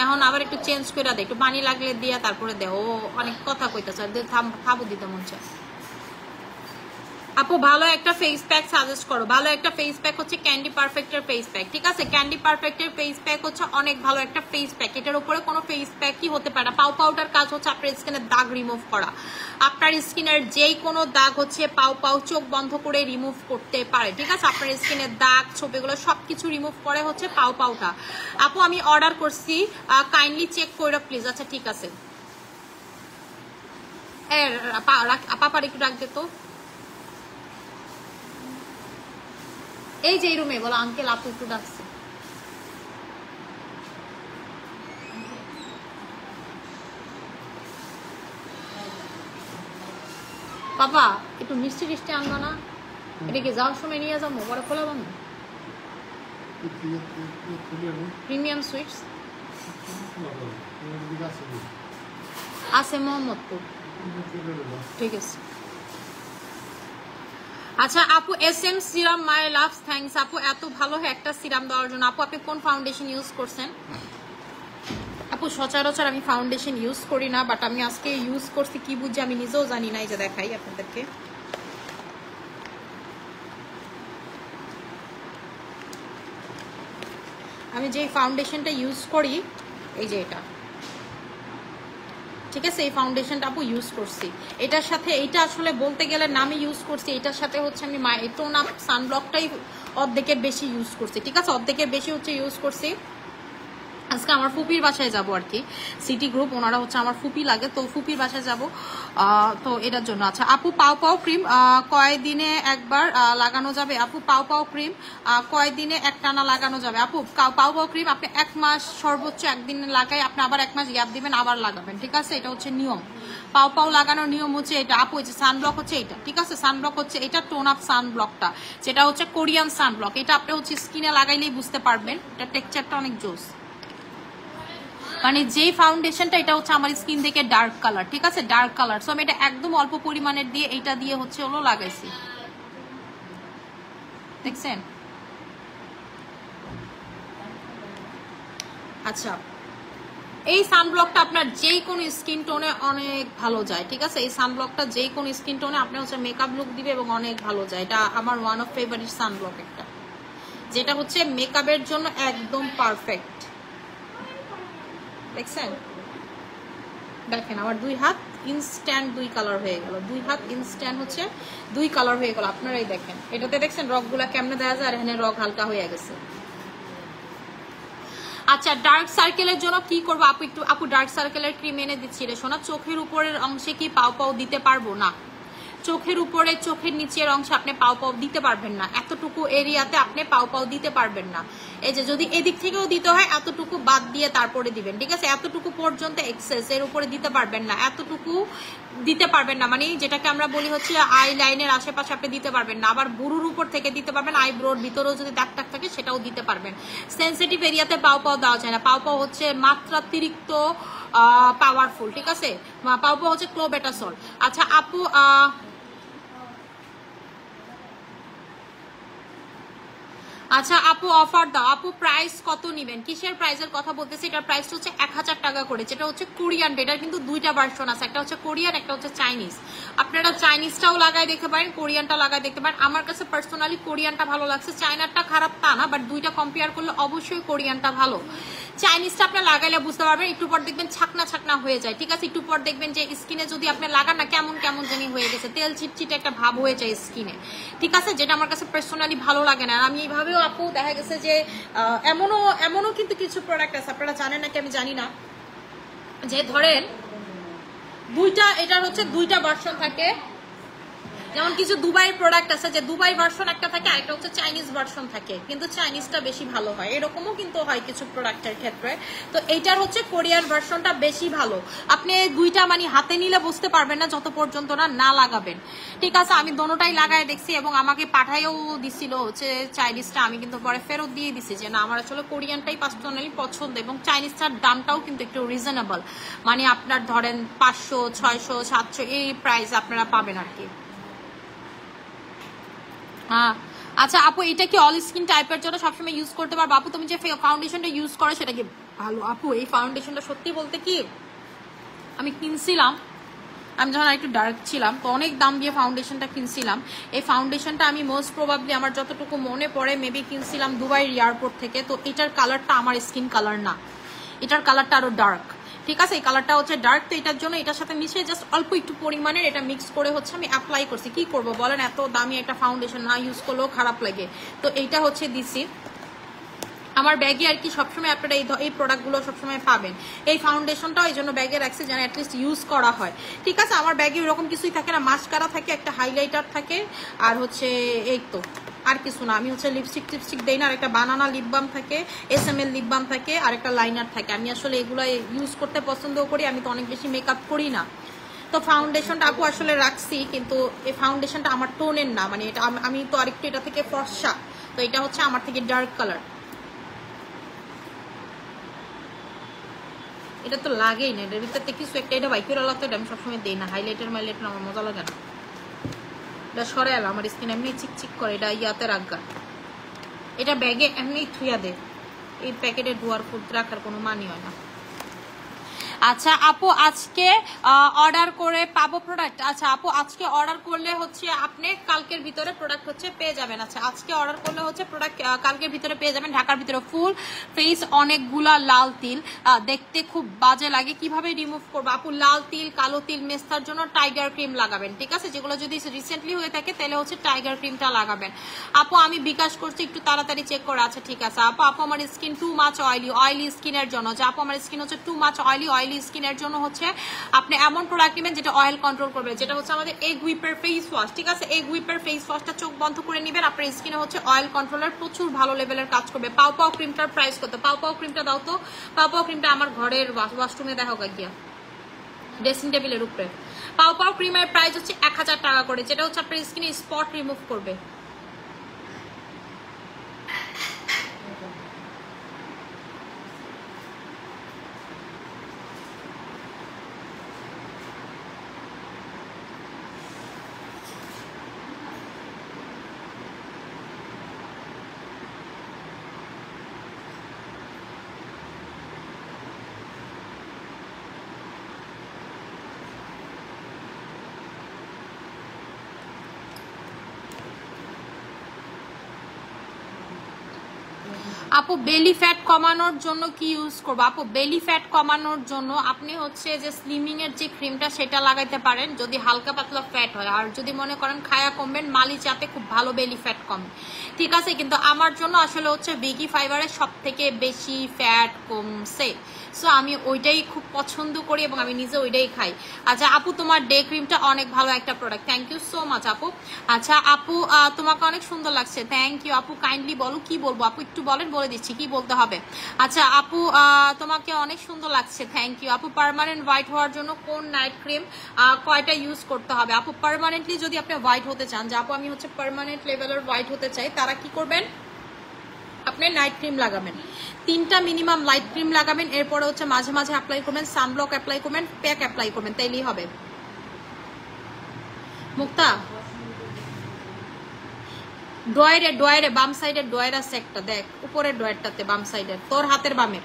এখন আবার একটু চেঞ্জ করে দে, একটু পানি লাগলে দিয়া তারপরে দে। ও অনেক কথা কইতাছে, খাবো দিতে মন চায়। আপু ভালো একটা ফেস প্যাক সাজেস্ট করো। ভালো একটা ফেস প্যাক হচ্ছে ক্যান্ডি পারফেক্টের ফেস প্যাক, ঠিক আছে? ক্যান্ডি পারফেক্টের ফেস প্যাক হচ্ছে অনেক ভালো একটা ফেস প্যাক, এটার উপরে কোনো ফেস প্যাকই হতে পারে না। পাও পাউডার কাজ হচ্ছে আপনার স্কিনের দাগ রিমুভ করা, আপনার স্কিনের যেই কোনো দাগ হচ্ছে পাও পাও চোখ বন্ধ করে রিমুভ করতে পারে, ঠিক আছে? আপনার স্কিনের দাগ ছোপ এগুলো সবকিছু রিমুভ করে হচ্ছে পাও পাউটা। আপু আমি অর্ডার করছি, কাইন্ডলি চেক করে প্লিজ। আচ্ছা ঠিক আছে, পাপার একটু ডাক দে তো। এই যে রুমে বলো আঙ্কেল আপু একটু ডাকছে। বাবা একটু মিষ্টি টিষ্টি আনবা না? এটাকে যাওয়ার সময় নিয়ে যাবো, বড় খোলা বানো প্রিমিয়াম সুইটস আছে মোহাম্মদপুর, ঠিক আছে। আচ্ছা আপু SM সিরাম মাই লাভ থ্যাঙ্কস আপু এত ভালো একটা সিরাম দেওয়ার জন্য। আপু আপনি কোন ফাউন্ডেশন ইউজ করছেন? আপু সচরাচর আমি ফাউন্ডেশন ইউজ করি না, বাট আমি আজকে ইউজ করছি, কি বুঝি আমি নিজেও জানি না। এই যে দেখাই আপনাদেরকে, আমি যে ফাউন্ডেশনটা ইউজ করি এই যে এটা, ঠিক আছে? এই ফাউন্ডেশনটা আপু ইউজ করছি, এটার সাথে এইটা আসলে বলতে গেলে নামে ইউজ করছি, এটার সাথে হচ্ছে আমি টোন আপ সানব্লকটাই অর্ধেকের বেশি ইউজ করছি, ঠিক আছে? অর্ধেকের বেশি হচ্ছে ইউজ করছি। আজকে আমার ফুপির বাসায় যাব আর কি, সিটি গ্রুপ, ওনারা হচ্ছে আমার ফুপি লাগে, তো ফুপির বাসায় যাব, তো এটার জন্য। আচ্ছা আপু পাও পাও ক্রিম কয়দিনে একবার লাগানো যাবে? আপু পাও পাও ক্রিম কয়দিনে একটানা লাগানো যাবে? আপু পাও পাও ক্রিম আপনি 1 মাস সর্বোচ্চ একদিন লাগাই, আপনি আবার 1 মাস গ্যাপ দিবেন, আবার লাগাবেন, ঠিক আছে? এটা হচ্ছে নিয়ম। পাও পাও লাগানোর নিয়ম হচ্ছে এটা। আপু এই যে সানব্লক হচ্ছে এটা, ঠিক আছে? সানব্লক হচ্ছে এটা টোন আপ সানব্লকটা, যেটা হচ্ছে কোরিয়ান সানব্লক। এটা আপনি হচ্ছে স্কিনে লাগাইলেই বুঝতে পারবেন, এটা টেক্সচারটা অনেক জোস। মানে যেই ফাউন্ডেশনটা এটা হচ্ছে আমার স্কিন থেকে ডার্ক কালার, ঠিক আছে? ডার্ক কালার, সো আমি এটা একদম অল্প পরিমাণের দিয়ে এইটা দিয়ে হচ্ছে হলো লাগাইছি, দেখছেন? আচ্ছা এই সানব্লকটা আপনার যেই কোনো স্কিন টোনে অনেক ভালো যায়, ঠিক আছে? এই সানব্লকটা যেই কোনো স্কিন টোনে আপনি হচ্ছে মেকআপ লুক দিবে এবং অনেক ভালো যায়। এটা আমার ওয়ান অফ ফেভারিট সানব্লক একটা, যেটা হচ্ছে মেকআপের জন্য একদম পারফেক্ট। দেখছেন? দেখেন আমার 2 হাত ইনস্ট্যান্ট 2 কালার হয়ে গেল, 2 হাত ইনস্ট্যান্ট হচ্ছে 2 কালার হয়ে গেল। আপনারাই দেখেন এটাতে, দেখছেন রগগুলা কেমনে দেওয়া যায়, আর এখানে রগ হালকা হয়ে গেছে। আচ্ছা ডার্ক সার্কেলের জন্য কি করবো আপু? একটু আপু ডার্ক সার্কেলের ক্রিম এনে দিচ্ছি রে সোনা। চোখের উপরের অংশে কি পাও পাও দিতে পারবো? না, চোখের উপরে চোখের নিচের অংশে আপনি পাও পাও দিতে পারবেন না, এতটুকু এরিয়াতে আপনি পাও পাও দিতে পারবেন না। এই যে যদি এদিক থেকেও দিতে হয় এতটুকু বাদ দিয়ে তারপরে দিবেন, ঠিক আছে? এতটুকু পর্যন্ত এক্সেস, এর উপরে দিতে পারবেন না, এতটুকু দিতে পারবেন না, মানে যেটাকে আমরা বলি হচ্ছে আই লাইনের আশেপাশে আপনি দিতে পারবেন না। আবার বুরুর উপর থেকে দিতে পারবেন, আইব্রোর ভিতরেও যদি দাগ টাক থাকে সেটাও দিতে পারবেন। সেন্সিটিভ এরিয়াতে পাও পাও দেওয়া যায় না, পাও পাও হচ্ছে মাত্রাতিরিক্ত পাওয়ারফুল, ঠিক আছে? পাও পাও হচ্ছে ক্লোবেটাসল। আচ্ছা আপু আচ্ছা আপু অফার দাও। আপু প্রাইস কত নিবেন? কিসের প্রাইসের কথা বলতেছি? এটার প্রাইসটা হচ্ছে 1000 টাকা করে, যেটা হচ্ছে কোরিয়ান। এটার কিন্তু 2টা ভার্সন আছে, একটা হচ্ছে কোরিয়ান, একটা হচ্ছে চাইনিজ। আপনারা চাইনিজটাও লাগাই দেখতে পারেন, কোরিয়ানটা লাগাই দেখতে পারেন। আমার কাছে পার্সোনালি কোরিয়ানটা ভালো লাগছে, চাইনারটা খারাপ তা না, বাট 2টা কম্পেয়ার করলে অবশ্যই কোরিয়ানটা ভালো। চাইনিজটা আপনি লাগাইলে বুঝতে পারবেন, একটু পর দেখবেন ছাকনা ছাকনা হয়ে যায়, ঠিক আছে? একটু পর দেখবেন যে স্কিনে যদি আপনি লাগান না কেমন কেমন জানি হয়ে গেছে, তেল চিটচিটে একটা ভাব হয়ে যায় স্কিনে, ঠিক আছে? যেটা আমার কাছে পার্সোনালি ভালো লাগে না। আর আমি এইভাবেও আপু দেখা গেছে যে এমনও কিন্তু কিছু প্রোডাক্ট আছে, আপনারা জানেন নাকি আমি জানি না, যে ধরেন এটার হচ্ছে দুইটা ভার্সন থাকে। যেমন কিছু দুবাই প্রোডাক্ট আছে যে দুবাই ভার্সন একটা থাকে, আরেকটা হচ্ছে চাইনিজ ভার্সন থাকে, কিন্তু চাইনিজটা বেশি ভালো হয়, এরকমও কিন্তু হয় কিছু প্রোডাক্টের ক্ষেত্রে। তো এইটার হচ্ছে কোরিয়ান ভার্সনটা বেশি ভালো। আপনি দুইটা মানে হাতে নিলে বুঝতে পারবেন না যত পর্যন্ত না লাগাবেন, ঠিক আছে? আমি দোনোটাই লাগাই দেখছি এবং আমাকে পাঠাইও দিছিল হচ্ছে চাইনিজটা, আমি কিন্তু পরে ফেরত দিয়ে দিছি যে না আমার আসলে কোরিয়ানটাই পার্সোনালি পছন্দ, এবং চাইনিজটার দামটাও কিন্তু একটু রিজনেবল, মানে আপনার ধরেন 500, 600, 700 এই প্রাইস আপনারা পাবেন আর কি। আচ্ছা আপু, এটা কি অল স্কিন টাইপের জন্য সবসময় ইউজ করতে পারবো? আপু তুমি যে ফাউন্ডেশনটা ইউজ করো সেটা কি ভালো? আপু এই ফাউন্ডেশনটা সত্যি বলতে কি আমি কিনছিলাম, আমি যখন একটু ডার্ক ছিলাম তো অনেক দাম দিয়ে ফাউন্ডেশনটা কিনছিলাম। এই ফাউন্ডেশনটা আমি মোস্ট প্রবাবলি আমার যতটুকু মনে পড়ে মেবি কিনছিলাম দুবাইয়ের এয়ারপোর্ট থেকে। তো এটার কালারটা আমার স্কিন কালার না, এটার কালারটা আরো ডার্ক, ঠিক আছে? এই কালারটা হচ্ছে ডার্ক, তো এটার জন্য এটার সাথে মিশিয়ে জাস্ট অল্প একটু পরিমাণের এটা মিক্স করে হচ্ছে আমি অ্যাপ্লাই করছি। কি করব বলেন, এত দামি একটা ফাউন্ডেশন না ইউজ করলেও খারাপ লাগে, তো এইটা হচ্ছে দিছি আমার ব্যাগে আর কি। সবসময় আপনারা এই প্রোডাক্টগুলো সবসময় পাবেন। এই ফাউন্ডেশনটাও এই জন্য ব্যাগে রাখছি যেন অ্যাটলিস্ট ইউজ করা হয়, ঠিক আছে? আমার ব্যাগে ওরকম কিছুই থাকে না, মাস্কারা থাকে, একটা হাইলাইটার থাকে, আর হচ্ছে এই তো আর কিছু না। আমি হচ্ছে লিপস্টিক দেই না, আর একটা বানানা লিপ বাম থাকে, SML লিপ বাম থাকে, আর একটা লাইনার থাকে। আমি আসলে এগুলো ইউজ করতে পছন্দ করি, আমি তো অনেক বেশি মেকআপ করি না। তো ফাউন্ডেশনটা আপু আসলে রাখছি, কিন্তু এই ফাউন্ডেশনটা আমার টোনের না, মানে এটা আমি তো আরেকটু এটা থেকে ফর্সা, তো এটা হচ্ছে আমার থেকে ডার্ক কালার। এটা তো লাগেই না, এটার ভিতরে কিছু একটা এটা বাইকের আলাদা, এটা আমি সবসময় দিই না। হাইলাইটার আমার মজা লাগে না, এটা সরে এলো, আমার স্কিন এমনি চিকচিক করে, এটা ইয়াতে রাখা, এটা ব্যাগে এমনি থুয়া দে, এই প্যাকেটে ধোয়ার ফুড রাখার কোনো মানি হয় না। আচ্ছা আপু, আজকে অর্ডার করে পাবো প্রোডাক্ট? আচ্ছা আপু, আজকে অর্ডার করলে হচ্ছে আপনি কালকের ভিতরে প্রোডাক্ট হচ্ছে পেয়ে যাবেন। আচ্ছা আজকে অর্ডার করলে হচ্ছে প্রোডাক্ট কালকের ভিতরে পেয়ে যাবেন। ঢাকার ভিতরে ফুল ফেস অনেকগুলা লাল তিল, দেখতে খুব বাজে লাগে, কিভাবে রিমুভ করবো? আপু লাল তিল, কালো তিল মেস্তার জন্য টাইগার ক্রিম লাগাবেন, ঠিক আছে? যেগুলো যদি রিসেন্টলি হয়ে থাকে তাহলে হচ্ছে টাইগার ক্রিমটা লাগাবেন। আপু আমি বিকাশ করছি, একটু তাড়াতাড়ি চেক করে। আচ্ছা ঠিক আছে আপু। আপু আমার স্কিন টু মাচ অয়েলি স্কিনের জন্য, যে আপু আমার স্কিন হচ্ছে টু মাচ অয়েলি স্কিনের জন্য হচ্ছে আপনি এমন প্রোডাক্ট নেবেন যেটা অয়েল কন্ট্রোল করবে, যেটা হচ্ছে আমাদের এগ হুইপের ফেস ওয়াশ, ঠিক আছে? এগ হুইপের ফেস ওয়াশটা চোখ বন্ধ করে নেবেন, আপনার স্কিনে হচ্ছে অয়েল কন্ট্রোলার প্রচুর ভালো লেভেলের কাজ করবে। পাও ক্রিমটার প্রাইস কত? পাও ক্রিমটা দাও তো। পাও ক্রিমটা আমার ঘরের ওয়াশরুমে দেখো গিয়া ড্রেসিং টেবিলের উপরে। পাও ক্রিমের প্রাইস হচ্ছে 1000 টাকা করে, যেটা হচ্ছে আপনার স্কিনে স্পট রিমুভ করবে। আপু বেলি ফ্যাট কমানোর জন্য কি ইউজ করবো? আপু বেলি ফ্যাট কমানোর জন্য আপনি হচ্ছে যে স্লিমিং এর যে ক্রিমটা সেটা লাগাইতে পারেন যদি হালকা পাতলা ফ্যাট হয়। আর যদি মনে করেন খায়া কমবেন, মালি চাতে খুব ভালো বেলি ফ্যাট কমে, ঠিক আছে? কিন্তু আমার জন্য আসলে হচ্ছে ভিগি ফাইবারে সব থেকে বেশি ফ্যাট কমছে, সো আমি ওইটাই খুব পছন্দ করি এবং আমি নিজে ওইটাই খাই। আচ্ছা আপু, তোমার ডে ক্রিমটা অনেক ভালো একটা product, thank you so much আপু। আচ্ছা আপু, তোমাকে অনেক সুন্দর লাগছে, থ্যাংক ইউ আপু। কাইন্ডলি বলো কি বলবো আপু, একটু বলেন, বলে দিচ্ছি কি বলতে হবে। আচ্ছা আপু, তোমাকে অনেক সুন্দর লাগছে, থ্যাংক ইউ আপু। পার্মানেন্ট হোয়াইট হওয়ার জন্য কোন নাইট ক্রিম কয়টা ইউজ করতে হবে? আপু পার্মানেন্টলি যদি আপনি হোয়াইট হতে চান, যে আপু আমি হচ্ছে পার্মানেন্ট লেভেলের হোয়াইট হতে চাই, তারা কি করবেন? আপনি নাইট ক্রিম লাগাবেন, 3টা মিনিমাম লাইট ক্রিম লাগাবেন, এরপরে হচ্ছে মাঝে মাঝে অ্যাপ্লাই করবেন, সানব্লক অ্যাপ্লাই করবেন, প্যাক অ্যাপ্লাই করবেন, তাইলেই হবে। মুক্তা ডয়ারে বাম সাইডের ডয়ার আছে একটা, দেখ উপরের ডয়ারটাতে বাম সাইডের, তোর হাতের বামের।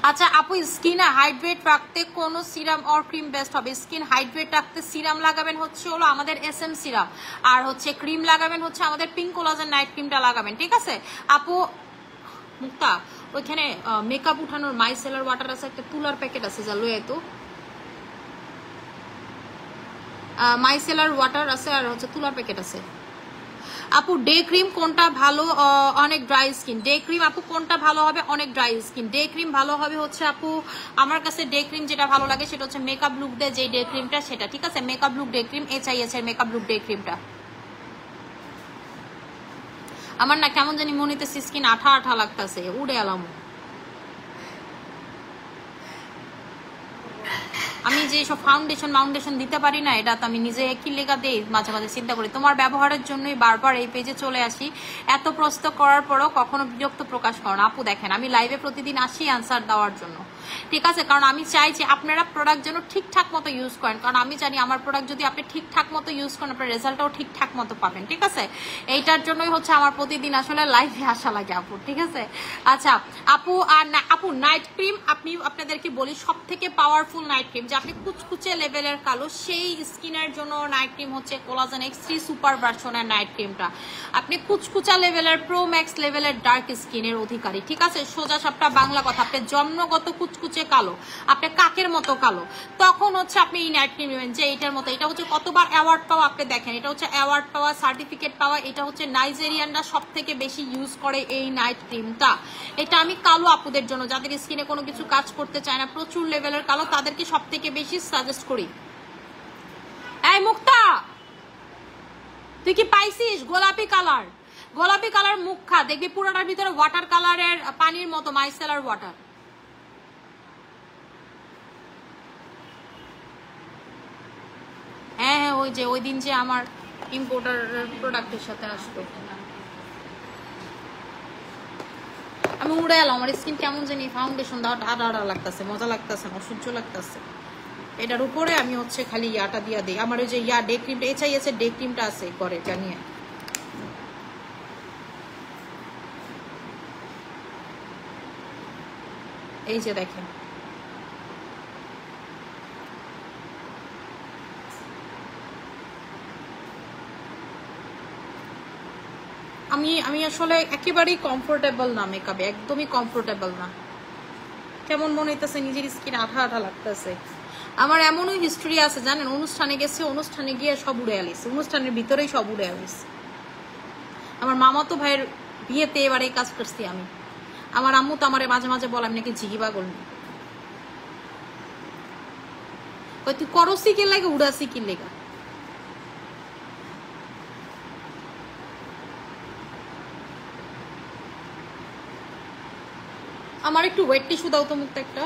আচ্ছা আপু, স্কিন হাইড্রেট রাখতে কোন সিরাম অর ক্রিম বেস্ট হবে? স্কিন হাইড্রেট রাখতে সিরাম লাগাবেন হচ্ছে হলো আমাদের SM সিরাম, আর হচ্ছে ক্রিম লাগাবেন হচ্ছে আমাদের পিঙ্ক কোলাজেন নাইট ক্রিমটা লাগাবেন, ঠিক আছে আপু। মুক্তা ওইখানে মেকআপ উঠানোর মাইসেলার ওয়াটার আছে, একটা তুলার প্যাকেট আছে, যা লয়ে তো মাইসেলার ওয়াটার আছে আর হচ্ছে তুলার প্যাকেট আছে। আপু ডে ক্রিম কোনটা ভালো? অনেক ড্রাই স্কিন। ডে ক্রিম আপু কোনটা ভালো হবে? অনেক ড্রাই স্কিন। ডে ক্রিম ভালো হবে হচ্ছে আপু, আমার কাছে ডে ক্রিম যেটা ভালো লাগে সেটা হচ্ছে মেকআপ লুক দিয়ে যে ডে ক্রিমটা সেটা, ঠিক আছে? মেকআপ লুক ডে ক্রিম HIS-এর মেকআপ লুক ডে ক্রিমটা। আমার না কেমন জানি মনে হইতেছে স্কিন আঠা আঠা লাগতেছে, উড়ে এলাম। আমি যে সব ফাউন্ডেশন দিতে পারি না, এটা তো আমি নিজে কি লেখা দেই মাঝে মাঝে চিন্তা করি। তোমার ব্যবহারের জন্যই বারবার এই পেজে চলে আসি, এত প্রশ্ন করার পরও কখনো বিরক্ত প্রকাশ করো না। আপু দেখেন, আমি লাইভে প্রতিদিন আসি অ্যান্সার দেওয়ার জন্য, ঠিক আছে? কারণ আমি চাই যে আপনারা প্রোডাক্ট যেন ঠিকঠাক মতো ইউজ করেন, কারণ আমি জানি আমার প্রোডাক্ট যদি আপনি ঠিকঠাক মতো ইউজ করেন আপনার রেজাল্টটাও ঠিকঠাক মতো পাবেন, ঠিক আছে? এইটার জন্যই হচ্ছে আমার প্রতিদিন আসলে লাইভে আসা লাগে আপু, ঠিক আছে? আচ্ছা আপু, আর আপু নাইট ক্রিম আপনি আপনাদেরকে বলি সব থেকে পাওয়ারফুল নাইট ক্রিম, যে আপনি কুচকুচে লেভেলের কালো সেই স্কিনের জন্য নাইট ক্রিম হচ্ছে কোলাজেন X3 সুপার ভার্সনের নাইট ক্রিমটা। আপনি কুচকুচা লেভেলের প্রো ম্যাক্স লেভেলের ডার্ক স্কিনের অধিকারী, ঠিক আছে? সোজা সাপটা বাংলা কথা, আপনি জন্মগত কুচকুচে কালো, আপনি কাকের মতো কালো, তখন হচ্ছে আপনি এই নাইট ক্রিম নেবেন যে এইটার মতো। এটা হচ্ছে কতবার অ্যাওয়ার্ড পাওয়া, আপনি দেখেন, এটা হচ্ছে অ্যাওয়ার্ড পাওয়া, সার্টিফিকেট পাওয়া। এটা হচ্ছে নাইজেরিয়ানরা সব থেকে বেশি ইউজ করে এই নাইট ক্রিমটা। এটা আমি কালো আপুদের জন্য, যাদের স্কিনে কোনো কিছু কাজ করতে চায় না, প্রচুর লেভেলের কালো, তাদেরকে সব থেকে বেশি সাজেস্ট করি। এই মুক্তা, তুই কি পাইছিস গোলাপি কালার? গোলাপি কালার মুখ খা, দেখবি পুরোটার ভিতরে ওয়াটার কালারের পানির মতো মাইসেলার ওয়াটার। হ্যাঁ হ্যাঁ, ওই যে ওই দিন যে আমার ইম্পোর্টার প্রোডাক্টের সাথে আসলো, আমি উড়ে এলাম। আমার স্কিন কেমন জানি ফাউন্ডেশন দেওয়া আডা আডা লাগতেছে, মজা লাগতেছে না, অসহ্য লাগতেছে। এটার উপরে আমি হচ্ছে খালি ইয়াটা দিয়া দিই, আমার ওই যে ডে ক্রিমটা HIS-এর ডে ক্রিমটা আছে ঘরে, জানিয়ে। এই যে দেখেন, আমি আসলে একেবারেই কমফোর্টেবল না মেকআপে, একদমই কমফোর্টেবল না। কেমন মনে হইতেছে নিজের স্কিন আঠা আঠা লাগতেছে। আমার এমনও হিস্ট্রি আছে জানেন, অনুষ্ঠানে গেছে, অনুষ্ঠানে গিয়ে সব উড়ে আলিস, অনুষ্ঠানের ভিতরেই সব উড়ে আলিস। আমার মামাতো ভাইয়ের বিয়েতে এবারে এই কাজ করছি আমি। আমার আম্মু তো আমার মাঝে মাঝে বলে আমি নাকি জিগিবা করলি, তুই করসি কি লাগে উড়াসি কি লেগা। আমার একটু ওয়েট টিস্যু দাও তো মুখটা একটা।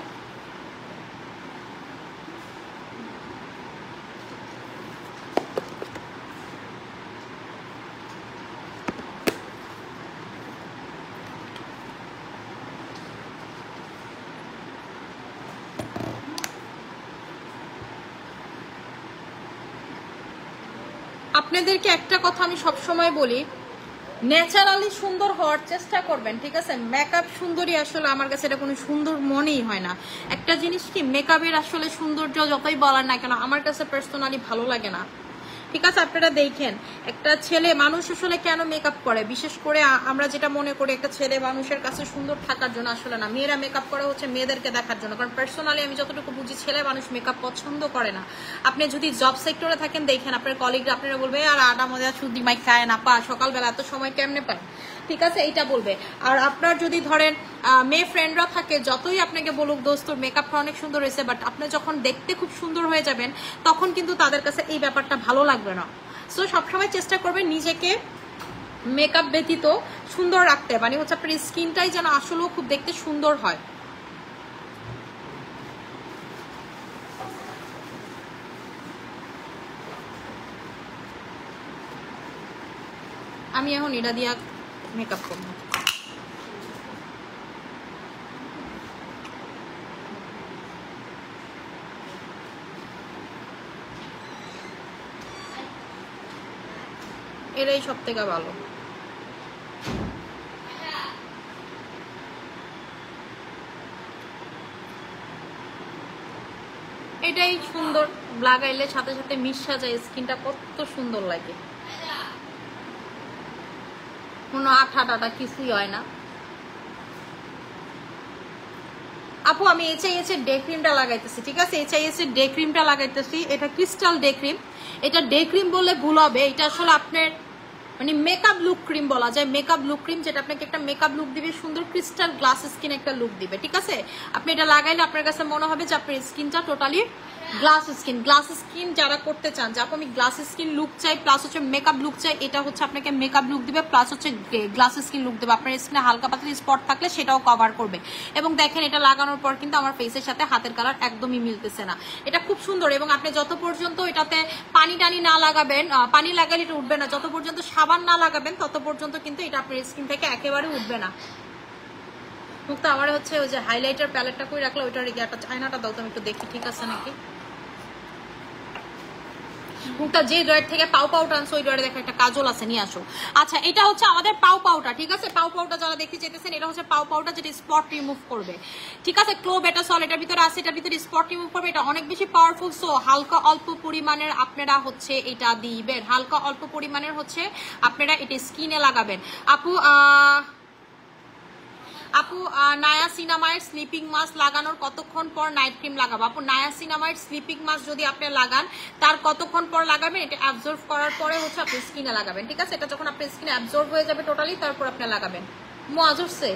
আপনাদেরকে একটা কথা আমি সব সময় বলি, ন্যাচারালি সুন্দর হওয়ার চেষ্টা করবেন, ঠিক আছে? মেকআপ সুন্দরী আসলে আমার কাছে এটা কোনো সুন্দর মনেই হয় না। একটা জিনিস কি, মেকআপের আসলে সৌন্দর্য যতই বলার না কেন আমার কাছে পার্সোনালি ভালো লাগে না, ঠিক আছে? আপনারা দেখেন একটা ছেলে মানুষ আসলে কেন মেকআপ করে, বিশেষ করে আমরা যেটা মনে করি একটা ছেলে মানুষের কাছে সুন্দর থাকার জন্য, আসলে না। মেয়েরা মেকআপ করে হচ্ছে মেয়েদেরকে দেখার জন্য, কারণ পার্সোনালি আমি যতটুকু বুঝি ছেলে মানুষ মেকআপ পছন্দ করে না। আপনি যদি জব সেক্টরে থাকেন দেখেন আপনার কলিগরা আপনারা বলবে আর আডা মজা সুদি মাই খায় না পা, সকালবেলা এত সময় কেমনে পায়, ঠিক আছে? এইটা বলবে। আর আপনার যদি ধরেন মেয়ে ফ্রেন্ডরা থাকে, যতই আপনাকে বলুক দোস্ত মেকআপটা অনেক সুন্দর হয়েছে, বাট আপনি যখন দেখতে খুব সুন্দর হয়ে যাবেন তখন কিন্তু তাদের কাছে এই ব্যাপারটা ভালো লাগবে না। সো সবসময় চেষ্টা করবেন নিজেকে মেকআপ ব্যতীত সুন্দর রাখতে, মানে হচ্ছে আপনার স্কিনটাই যেন আসলেও খুব দেখতে সুন্দর হয়। আমি এখন এটা দিয়া মেকআপ করবো। এটাই সব থেকে ভালো। এটাই সুন্দর লাগাইলে সাথে সাথে মিশা যায়, স্কিনটা কত সুন্দর লাগে, কোনো আঠা টাটা কিছুই হয় না। আপু আমি HIS এর ডে ক্রিমটা লাগাইতেছি, ঠিক আছে? HIS এর ডে ক্রিমটা লাগাইতেছি, এটা ক্রিস্টাল ডে ক্রিম। এটা ডে ক্রিম বললে ভুল হবে, এটা আসলে আপনার মানে মেকআপ লুক ক্রিম বলা যায়, মেকআপ লুক ক্রিম, যেটা আপনাকে একটা মেকআপ লুক দিবে, সুন্দর ক্রিস্টাল গ্লাস স্কিন একটা লুক দিবে, ঠিক আছে? আপনি এটা লাগাইলে আপনার কাছে মনে হবে যে আপনার স্কিনটা totally glass skin. Glass skin যারা করতে চান, যে আপু আমি গ্লাস স্কিন লুক চাই প্লাস হচ্ছে মেকআপ লুক চাই, এটা হচ্ছে আপনাকে মেকআপ লুক দিবে প্লাস হচ্ছে গ্লাস স্কিন লুক দেবে। আপনার স্কিনে হালকা পাতলা স্পট থাকলে সেটাও কভার করবে। এবং দেখেন এটা লাগানোর পর কিন্তু আমার ফেসের সাথে হাতের কালার একদমই মিলতেছে না, এটা খুব সুন্দর। এবং আপনি যত পর্যন্ত এটাতে পানি টানি না লাগাবেন, পানি লাগালে এটা উঠবে না, যত পর্যন্ত সাবান না লাগাবেন তত পর্যন্ত কিন্তু এটা আপনার স্কিন থেকে একেবারে উঠবে না। মুক্তা আমার হচ্ছে ওই যে হাইলাইটার প্যালেটটা করে রাখলে ওইটার একটা আয়নাটা দাও তো আমি একটু দেখি ঠিক আছে নাকি। মুক্তা যে ড্রয়ার থেকে পাউ পাউটা আনছো ওই ড্রয়ারে দেখো একটা কাজল আছে, নিয়ে আসো। আচ্ছা এটা হচ্ছে আমাদের পাউ পাউটা, ঠিক আছে? পাউ পাউটা যারা দেখতে চাইতেছেন, এটা হচ্ছে পাউ পাউটা যেটা স্পট রিমুভ করবে, ঠিক আছে? ক্লোবেটাসল এটার ভিতরে আছে, এটার ভিতরে স্পট রিমুভ করবে, এটা অনেক বেশি পাওয়ারফুল। সো হালকা অল্প পরিমাণের আপনারা হচ্ছে এটা দিবেন, হালকা অল্প পরিমাণের হচ্ছে আপনারা এটা স্কিনে লাগাবেন। আপু নায়াসিনামাইড স্লিপিং মাস্ক লাগানোর কতক্ষণ পর নাইট ক্রিম লাগাবো? আপু নায়াসিনামাইড স্লিপিং মাস্ক যদি আপনি লাগান তার কতক্ষণ পর লাগাবেন, এটা অ্যাবজর্ব করার পরে হচ্ছে আপনি স্কিনে লাগাবেন, ঠিক আছে? এটা যখন আপনার স্কিনে অ্যাবজর্ব হয়ে যাবে টোটালি, তারপর আপনি লাগাবেন। মজুরছে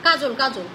কাজল কাজল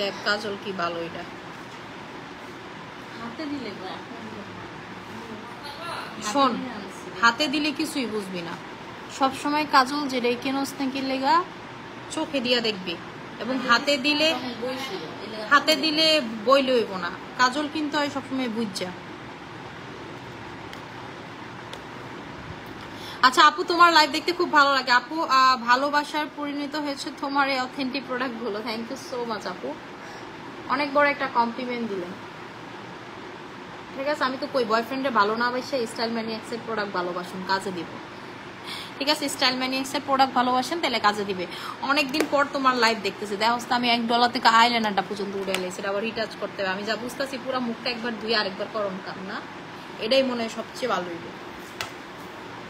দেখ কাজল কি ভালো, এটা হাতে দিলে শোন, হাতে দিলে কিছুই বুঝবি না। সব সময় কাজল যেটাই কেনস নাকি লেগা চোখে দিয়া দেখবি, এবং হাতে দিলে বই লইব না। কাজল কিন্তু হয় সবসময় বুঝা। আচ্ছা আপু তোমার লাইভ দেখতে খুব ভালো লাগে আপু, ভালোবাসার পরিণত হয়েছে তোমার এই অথেন্টিক প্রোডাক্ট গুলো। থ্যাংক ইউ সো মাচ আপু, অনেক বড় একটা কমপ্লিমেন্ট দিলেন, ঠিক আছে? আমি তো কই বয়ফ্রেন্ডে ভালো না বাসে স্টাইল ম্যানিয়াক্স এর প্রোডাক্ট ভালোবাসুন, কাজে দিব, ঠিক আছে? স্টাইল ম্যানিয়াক্স এর প্রোডাক্ট ভালোবাসেন তাহলে কাজে দিবে। অনেকদিন পর তোমার লাইভ দেখতেছি, দেখো আমি $1 থেকে আইলাইনারটা পর্যন্ত উড়ে এলাইছি, সেটা আবার রিটাচ করতে হবে। আমি যা বুঝতেছি পুরো মুখটা একবার ধুয়ে আরেকবার করম কাম না, এটাই মনে হয় সবচেয়ে ভালো হইবে।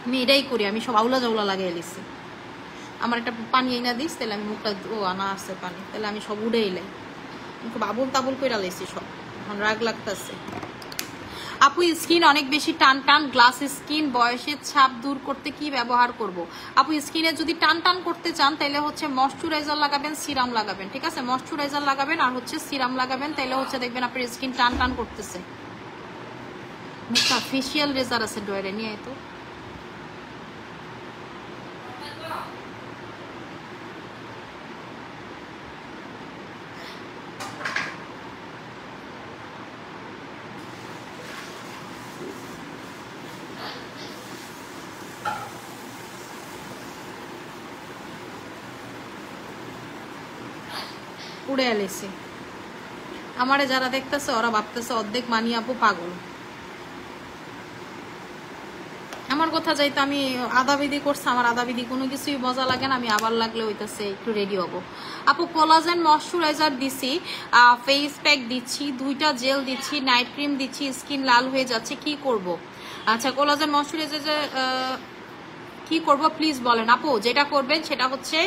আমি এটাই করি, আমি সব আউলা জাউলা লাগিয়ে এলিছি। আমার একটা পানি এনে দিস, তাহলে আমি মুখটা আনা আছে পানি, তাহলে আমি সব উড়ে এলাই, খুব আবুল তাবুল করে লাইছি সব, এখন রাগ লাগতেছে। আপু স্কিন অনেক বেশি টান টান, গ্লাস স্কিন, বয়সের ছাপ দূর করতে কি ব্যবহার করব? আপু স্কিনে যদি টান টান করতে চান তাহলে হচ্ছে ময়শ্চারাইজার লাগাবেন, সিরাম লাগাবেন, ঠিক আছে? ময়শ্চারাইজার লাগাবেন আর হচ্ছে সিরাম লাগাবেন, তাহলে হচ্ছে দেখবেন আপনার স্কিন টান টান করতেছে। ফেশিয়াল রেজার আছে ডয়ারে, নিয়ে তো উড়ে এলেছে। আমারে যারা দেখতেছে ওরা ভাবতেছে অর্ধেক মানি আপু পাগল। আমার কথা যাইতে আমি আদাবিদি করছি, আমার আদাবিদি কোনো কিছুই মজা লাগে না, আমি আবার লাগলে হইতেছে একটু রেডি হবো। আপু কোলাজেন ময়শ্চারাইজার দিছি, ফেস প্যাক দিচ্ছি, 2টা জেল দিচ্ছি, নাইট ক্রিম দিচ্ছি, স্কিন লাল হয়ে যাচ্ছে, কি করব? আচ্ছা কোলাজেন ময়শ্চারাইজার কি করব প্লিজ বলেন আপু। যেটা করবেন সেটা হচ্ছে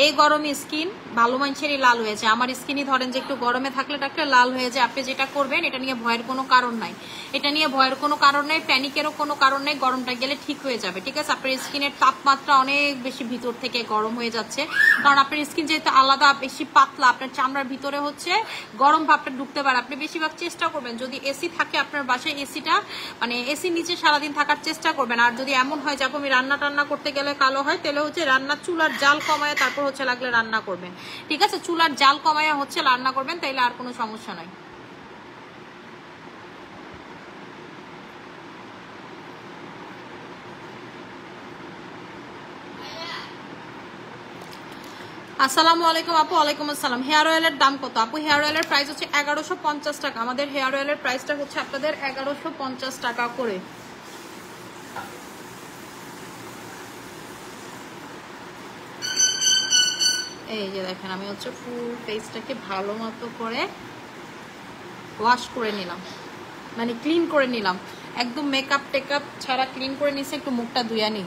এই গরমে স্কিন ভালো মানুষেরই লাল হয়েছে, আমার স্কিনই ধরেন যে একটু গরমে থাকলে টাকলে লাল হয়ে যায়। আপনি যেটা করবেন এটা নিয়ে ভয়ের কোনো কারণ নাই, এটা নিয়ে ভয়ের কোনো কারণ নেই, প্যানিকেরও কোনো কারণ নেই, গরমটা গেলে ঠিক হয়ে যাবে, ঠিক আছে? আপনার স্কিনের তাপমাত্রা অনেক বেশি ভিতর থেকে গরম হয়ে যাচ্ছে, কারণ আপনার স্কিন যেহেতু আলাদা বেশি পাতলা, আপনার চামড়ার ভিতরে হচ্ছে গরম ভাবটা ঢুকতে পারে। আপনি বেশিরভাগ চেষ্টা করবেন যদি এসি থাকে আপনার বাসায়, এসিটা মানে এসির নিচে সারাদিন থাকার চেষ্টা করবেন। আর যদি এমন হয় যে আমি রান্না টান্না করতে গেলে কালো হয়, তাহলে হচ্ছে রান্নার চুলার জাল কমায় তারপর হচ্ছে লাগলে রান্না করবেন, ঠিক আছে? চুলার জাল কমায় হচ্ছে রান্না করবেন, তাইলে আর কোনো সমস্যা নাই। আসসালামু আলাইকুম আপু। ওয়ালাইকুম আসসালাম। হেয়ার অয়েলের দাম কত আপু? হেয়ার অয়েলের প্রাইস হচ্ছে 1150 টাকা। আমাদের হেয়ার অয়েলের প্রাইসটা হচ্ছে আপনাদের 1150 টাকা করে। এই যে দেখেন, আমি হচ্ছে ফুল ফেসটাকে ভালো মতো করে ওয়াশ করে নিলাম, মানে ক্লিন করে নিলাম, একদম মেকআপ টেকআপ ছাড়া ক্লিন করে নিছে। একটু মুখটা ধুইয়া নি।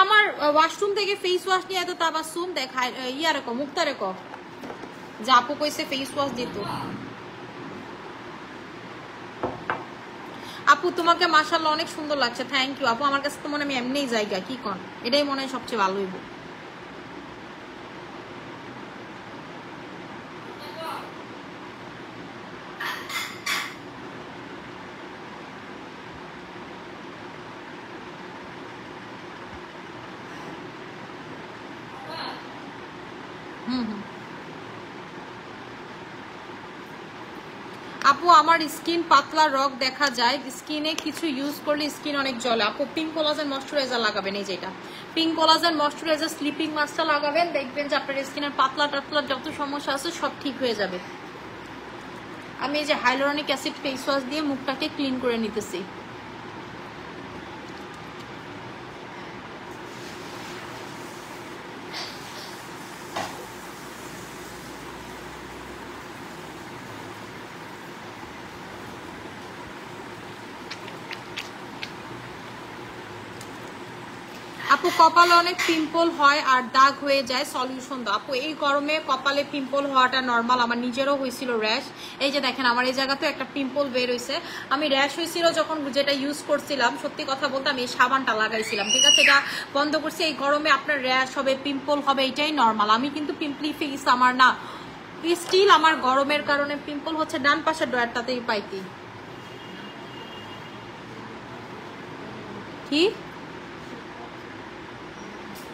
আমার ওয়াশরুম থেকে ফেস ওয়াশ নিয়ে এত তাবাসুম দেখায় ইয়া রেখো, মুখটা রেখো, যে আপু কইছে ফেস ওয়াশ দিত। আপু তোমাকে মাশাআল্লাহ অনেক সুন্দর লাগছে, থ্যাংক ইউ আপু। আমার কাছে তো মনে আমি এমনিই জায়গা কি কন, এটাই মনে হয় সবচেয়ে ভালো হইব। আপু আমার স্কিন পাতলা রগ দেখা যায়, স্কিনে কিছু ইউজ করলে স্কিন অনেক জ্বলে। আপু পিঙ্ক কোলাজেন ময়শ্চারাইজার লাগাবেন, এই যেটা পিঙ্ক কোলাজেন ময়শ্চারাইজার স্লিপিং মাস্কটা লাগাবেন, দেখবেন যে আপনার স্কিনের পাতলা টাতলা যত সমস্যা আছে সব ঠিক হয়ে যাবে। আমি এই যে হাইলোরনিক অ্যাসিড ফেস ওয়াশ দিয়ে মুখটাকে ক্লিন করে নিতেছি। আপু কপালে অনেক পিম্পল হয় আর দাগ হয়ে যায়, সলিউশন দাও। আপু এই গরমে কপালে পিম্পল হওয়াটা নর্মাল, আমার নিজেরও হয়েছিল র্যাশ। এই যে দেখেন আমার এই জায়গাতে একটা পিম্পল বের হয়েছে। আমি র্যাশ হয়েছিল যখন যেটা ইউজ করছিলাম, সত্যি কথা বলতে আমি এই সাবানটা লাগাইছিলাম, ঠিক আছে, এটা বন্ধ করছি। এই গরমে আপনার র্যাশ হবে, পিম্পল হবে, এটাই নর্মাল। আমি কিন্তু পিম্পলি ফেস আমার না, স্টিল আমার গরমের কারণে পিম্পল হচ্ছে ডান পাশের ডয়ারটাতেই পাইতি। কি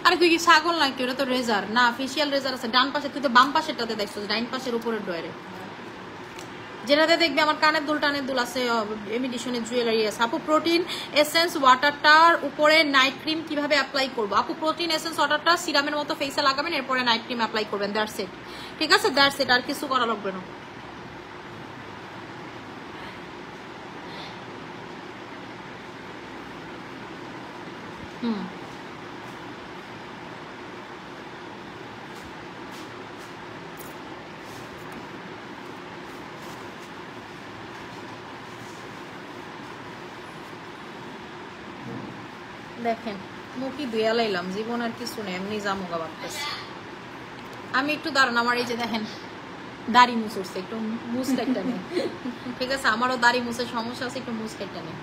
আরে তুই কি ছাগল নাকি? ওটা তো রেজার না, ফেসিয়াল রেজার আছে ডান পাশে, তুই তো বাম পাশেরটাতে দেখছো, ডাইন পাশের উপরের ডয়ারে যেটাতে দেখবি আমার কানের দুল টানের দুল আছে, এমিডিশনের জুয়েলারি আছে। আপু প্রোটিন এসেন্স ওয়াটারটার উপরে নাইট ক্রিম কিভাবে অ্যাপ্লাই করবো? আপু প্রোটিন এসেন্স ওয়াটারটা সিরামের মতো ফেসে লাগাবেন, এরপরে নাইট ক্রিম অ্যাপ্লাই করবেন, দ্যাটস ইট। ঠিক আছে, দ্যাটস ইট, আর কিছু করা লাগবে না। দেখেন মুখি ধুয়া লাইলাম, জীবন আর কিছু নেই, এমনি জামুগা বাড়তেছে। আমি একটু দাঁড়ান, আমার এই যে দেখেন দাড়ি মুছছে, একটু মুছ কেটে নেই, ঠিক আছে, আমারও দাড়ি মুছের সমস্যা আছে, একটু মুছ কেটে নেই।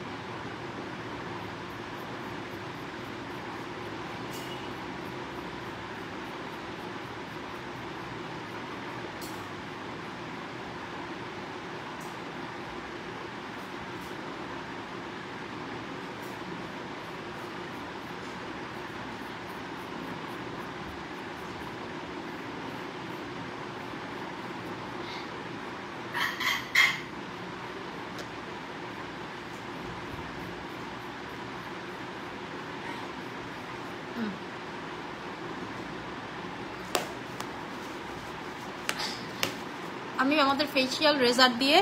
আমি আমাদের ফেসিয়াল রেজার দিয়ে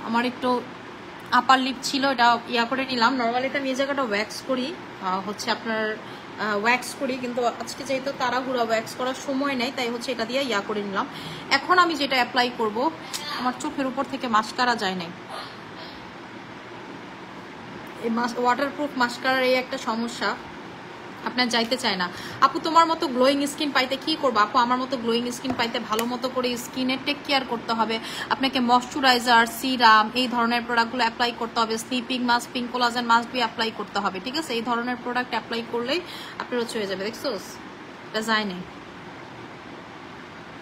আমার একটু আপার লিপ ছিল, এটা ইয়া করে নিলাম। নর্মালি তো আমি এই জায়গাটা ওয়্যাক্স করি, হচ্ছে আপনার ওয়্যাক্স করি, কিন্তু আজকে যেহেতু তাড়াহুড়া ওয়্যাক্স করার সময় নেই, তাই হচ্ছে এটা দিয়ে ইয়া করে নিলাম। এখন আমি যেটা অ্যাপ্লাই করব, আমার চোখের উপর থেকে মাস্কারা যায় নাই, এই ওয়াটারপ্রুফ মাস্কারার এই একটা সমস্যা, আপনার যাইতে চায় না। আপু তোমার মতো গ্লোয়িং স্কিন পাইতে কি করবো? আপু আমার মতো গ্লোয়িং স্কিন পাইতে ভালো মতো করে স্কিনের টেক কেয়ার করতে হবে। আপনাকে ময়শ্চারাইজার, সিরাম, এই ধরনের প্রোডাক্টগুলো অ্যাপ্লাই করতে হবে। Sleeping mask, pink collagen mask বি অ্যাপ্লাই করতে হবে, ঠিক আছে। এই ধরনের প্রোডাক্ট অ্যাপ্লাই করলেই আপনার হচ্ছে হয়ে যাবে। দেখছোস এটা যায় নাই,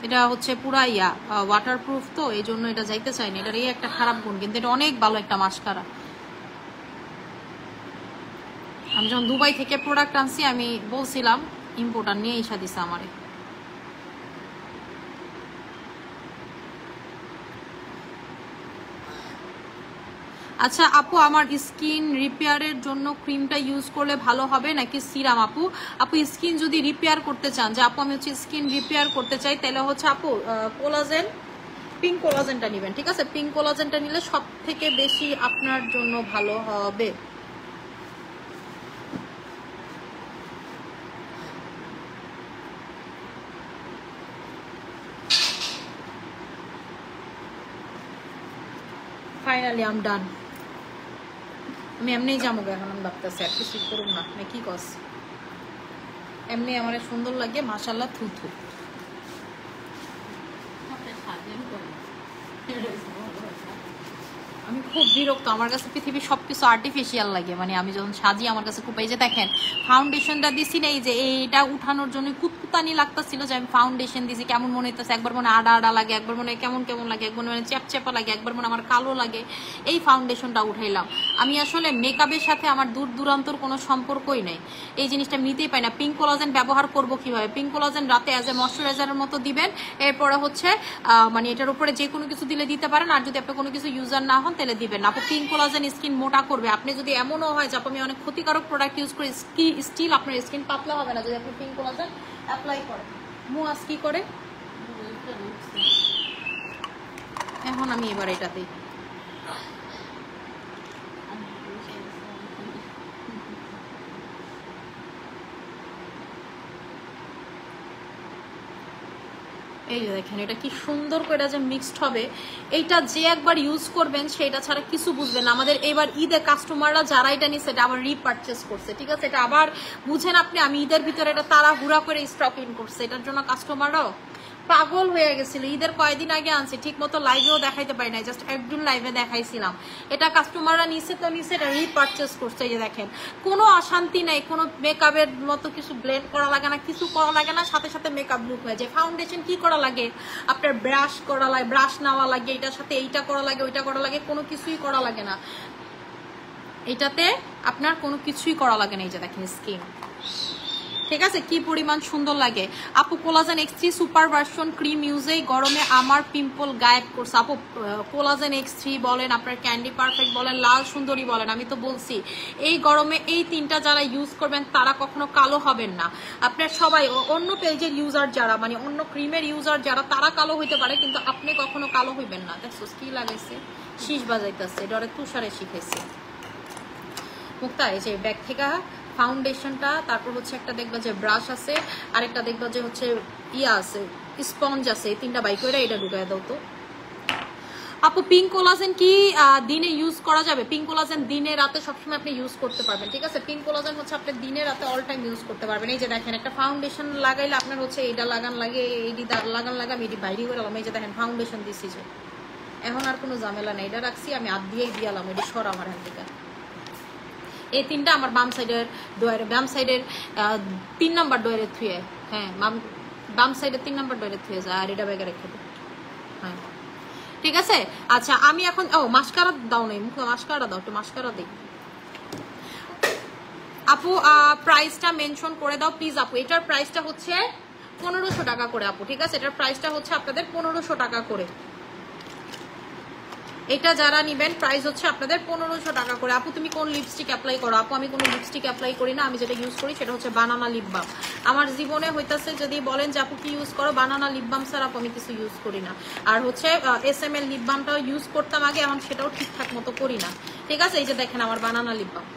এটা হচ্ছে পুরা ইয়া ওয়াটারপ্রুফ, তো এই জন্য এটা যাইতে চায় না। এটার এই একটা খারাপ গুণ, কিন্তু এটা অনেক ভালো একটা মাস্কারা। আমি যখন দুবাই থেকে প্রোডাক্ট আনছি, আমি বলছিলাম ইম্পোর্টার নিয়ে ইসা দিছে আমারে। আচ্ছা আপু, আমার স্কিন রিপেয়ারের জন্য ক্রিমটা ইউজ করলে ভালো হবে নাকি সিরাম? আপু আপু স্কিন যদি রিপেয়ার করতে চান, যে আপু আমি হচ্ছে স্কিন রিপেয়ার করতে চাই, তাহলে হচ্ছে আপু কোলাজেন, পিঙ্ক কোলাজেনটা নেবেন, ঠিক আছে? পিঙ্ক কোলাজেনটা নিলে সব থেকে বেশি আপনার জন্য ভালো হবে। ফাইনালি আম ডান। আমি এমনিই যাবো এখন, আমি ভাবতেছি আর কিছু করুন না, কি কস? এমনি আমার সুন্দর লাগে মাশাআল্লাহ, থু থু। আমি খুব বিরক্ত, আমার কাছে পৃথিবীর সবকিছু আর্টিফিশিয়াল লাগে, মানে আমি যখন সাজি আমার কাছে খুব, এই যে দেখেন ফাউন্ডেশনটা দিছি না, এই যে এইটা উঠানোর জন্য কুতকুতানি লাগতেছিল যে আমি ফাউন্ডেশন দিছি, কেমন মনে হইতেছে, একবার মনে আডা আডা লাগে, একবার মনে কেমন কেমন লাগে, একবার মনে চ্যাপচ্যাপা লাগে, একবার মনে আমার কালো লাগে। এই ফাউন্ডেশনটা উঠাইলাম আমি। আসলে মেকআপের সাথে আমার দূর দূরান্তর কোনো সম্পর্কই নেই, এই জিনিসটা নিতেই পাই না। পিঙ্ক কোলাজেন ব্যবহার করব কিভাবে? পিঙ্ক কোলাজেন রাতে অ্যাজ এ ময়শ্চারাইজারের মতো দিবেন, এরপরে হচ্ছে মানে এটার উপরে যে কোনো কিছু দিলে দিতে পারেন, আর যদি আপনি কোনো কিছু ইউজার না হন তাহলে দিবেন না। আপু পিঙ্ক কোলাজেন স্কিন মোটা করবে। আপনি যদি এমনও হয় যে আমি অনেক ক্ষতিকারক প্রোডাক্ট ইউজ করি, স্টিল আপনার স্কিন পাতলা হবে না যদি আপনি পিঙ্ক কোলাজেন অ্যাপ্লাই করেন। মুয়াজ কি করে এখন? আমি এবার এটা দিই। এই যে দেখেন এটা কি সুন্দর করে যে মিক্সড হবে, এইটা যে একবার ইউজ করবেন সেটা ছাড়া কিছু বুঝবেন না। আমাদের এবার ঈদে কাস্টমাররা যারা এটা নিচ্ছে এটা আবার রিপারচেস করছে, ঠিক আছে? এটা আবার বুঝেন আপনি, আমি ঈদের ভিতরে এটা তাড়াহুড়া করে স্টক ইন করছে, এটার জন্য কাস্টমাররাও পাগল হয়ে গেছিল। ঈদের কয়েকদিন আগে আনছি, ঠিক মতো লাইভেও দেখাইতে পারি নাই, জাস্ট একদিন লাইভে দেখাইছিলাম। এটা কাস্টমাররা নিচ্ছে তো নিচ্ছে, এটা রিপারচেস করছে। এই যে দেখেন কোনো অশান্তি নাই, কোনো মেকআপের মতো কিছু ব্লেন্ড করা লাগে না, কিছু করা লাগে না, সাথে সাথে মেকআপ লুক হয়ে যায়। ফাউন্ডেশন কি করা লাগে? আপনার ব্রাশ করা লাগে, ব্রাশ নেওয়া লাগে, এটার সাথে এইটা করা লাগে, ওইটা করা লাগে, কোনো কিছুই করা লাগে না। এটাতে আপনার কোনো কিছুই করা লাগে না। এই যে দেখেন স্কিন, ঠিক আছে? কি পরিমাণ সুন্দর লাগে। আপু collagen X3 super version cream ইউজেই গরমে আমার পিম্পল গায়েব করছে। আপু কোলাজেন X3 বলেন, আপনার ক্যান্ডি পারফেক্ট বলেন, লাল সুন্দরী বলেন, আমি তো বলছি এই গরমে এই তিনটা যারা ইউজ করবেন তারা কখনো কালো হবেন না। আপনার সবাই অন্য পেজের ইউজার যারা, মানে অন্য ক্রিমের ইউজার যারা, তারা কালো হইতে পারে, কিন্তু আপনি কখনো কালো হইবেন না। দেখছো কি লাগাইছে? শীষ বাজাইতেছে, ডরে তুষারে শিখেছে মুক্তা। এই যে ব্যাগ থেকে ফাউন্ডেশনটা, তারপর হচ্ছে একটা দেখবা যে ব্রাশ আছে, আরেকটা দেখবা যে হচ্ছে ইয়া আছে, স্পঞ্জ আছে, এই তিনটা বাইক করে এটা ঢুকাই দাও তো। আপু পিঙ্ক কোলাজেন কি দিনে ইউজ করা যাবে? পিঙ্ক কোলাজেন দিনে রাতে সবসময় আপনি ইউজ করতে পারবেন, ঠিক আছে? পিঙ্ক কোলাজেন হচ্ছে আপনি দিনে রাতে অল টাইম ইউজ করতে পারবেন। এই যে দেখেন একটা ফাউন্ডেশন লাগাইলে আপনার হচ্ছে এইটা লাগান লাগে, এইটি লাগান লাগে, আমি এটি বাইরে করে এলাম। এই যে দেখেন ফাউন্ডেশন দিছি, যে এখন আর কোনো ঝামেলা নেই, এটা রাখছি আমি হাত দিয়েই দিয়ালাম, এটি সর আমার হাত থেকে। এই তিনটা আমার বাম সাইডের ডোয়ারে, বাম সাইডের 3 নাম্বার ডোয়ারে থুয়ে, হ্যাঁ বাম সাইডের 3 নাম্বার ডোয়ারে থুয়ে যায়, আর এটা ব্যাগে রেখে দেয়। হ্যাঁ ঠিক আছে। আচ্ছা আমি এখন মাস্কারা দাও নাই, মুখে মাস্কারা দাও, একটু মাস্কারা দিই। আপু প্রাইসটা মেনশন করে দাও প্লিজ। আপু এটার প্রাইসটা হচ্ছে 1500 টাকা করে আপু, ঠিক আছে? এটার প্রাইসটা হচ্ছে আপনাদের 1500 টাকা করে। এটা যারা নিবেন প্রাইস হচ্ছে আপনাদের 1500 টাকা করে। আপু তুমি কোন লিপস্টিক অ্যাপ্লাই করো? আপু আমি কোনো লিপস্টিক অ্যাপ্লাই করি না, আমি যেটা ইউজ করি সেটা হচ্ছে বানানা লিপ বাম। আমার জীবনে হইতাছে যদি বলেন যে আপু কি ইউজ করো, বানানা লিপ বাম স্যার আপু আমি কিছু ইউজ করি না। আর হচ্ছে SML লিপ বামটাও ইউজ করতাম আগে, এখন সেটাও ঠিকঠাক মতো করি না, ঠিক আছে? এই যে দেখেন আমার বানানা লিপ বাম,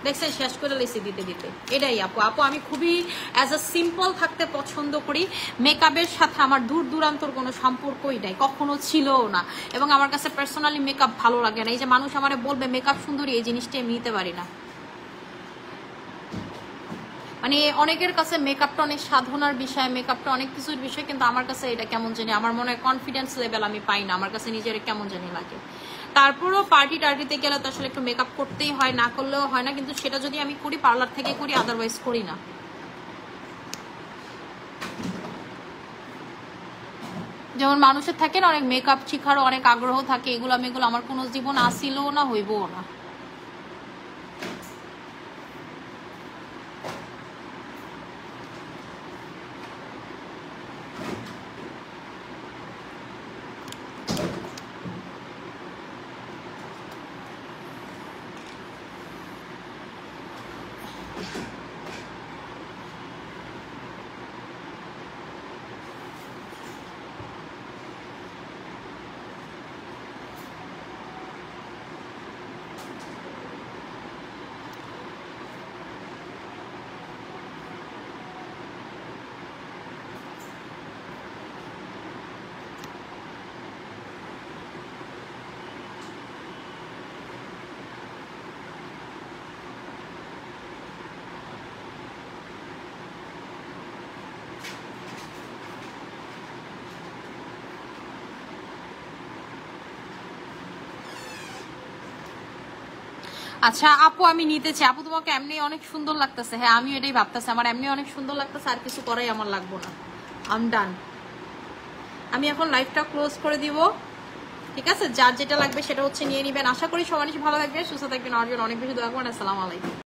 দেখছেন শেষ করে লেসি দিতে দিতে। এটাই আপু। আপু আমি খুবই অ্যাজ আ সিম্পল থাকতে পছন্দ করি, মেকআপের সাথে আমার দূর দূরান্তর কোনো সম্পর্কই নাই, কখনো ছিলও না, এবং আমার কাছে পার্সোনালি মেকআপ ভালো লাগে না। এই যে মানুষ আমার বলবে মেকআপ সুন্দরী, এই জিনিসটা আমি নিতে পারি না। মানে অনেকের কাছে মেকআপটা অনেক সাধনার বিষয়, মেকআপটা অনেক কিছুর বিষয়, কিন্তু আমার কাছে এটা কেমন জানি, আমার মনে হয় কনফিডেন্স লেভেল আমি পাই না, আমার কাছে নিজের কেমন জানি লাগে। তারপরও পার্টি টার্টিতে গেলে তো আসলে একটু মেকআপ করতেই হয়, না করলেও হয় না, কিন্তু সেটা যদি আমি করি পার্লার থেকে করি, আদারওয়াইজ করি না। যেমন মানুষের থাকে না অনেক মেকআপ শিখারও অনেক আগ্রহ থাকে, এগুলো আমার কোনো জীবন আসিলও না, হইবও না। আচ্ছা আপু আমি নিতেছি আপু, তোমাকে এমনি অনেক সুন্দর লাগতেছে। হ্যাঁ আমি এটাই ভাবতেছি, আমার এমনি অনেক সুন্দর লাগতেছে, আর কিছু করাই আমার লাগবো না। আম ডান। আমি এখন লাইভটা ক্লোজ করে দিব, ঠিক আছে? যার যেটা লাগবে সেটা হচ্ছে নিয়ে নিবেন। আশা করি সবাই ভালো থাকবেন, সুস্থ থাকবেন, আমার জন্য অনেক বেশি দোয়া করবেন। আসসালামু আলাইকুম।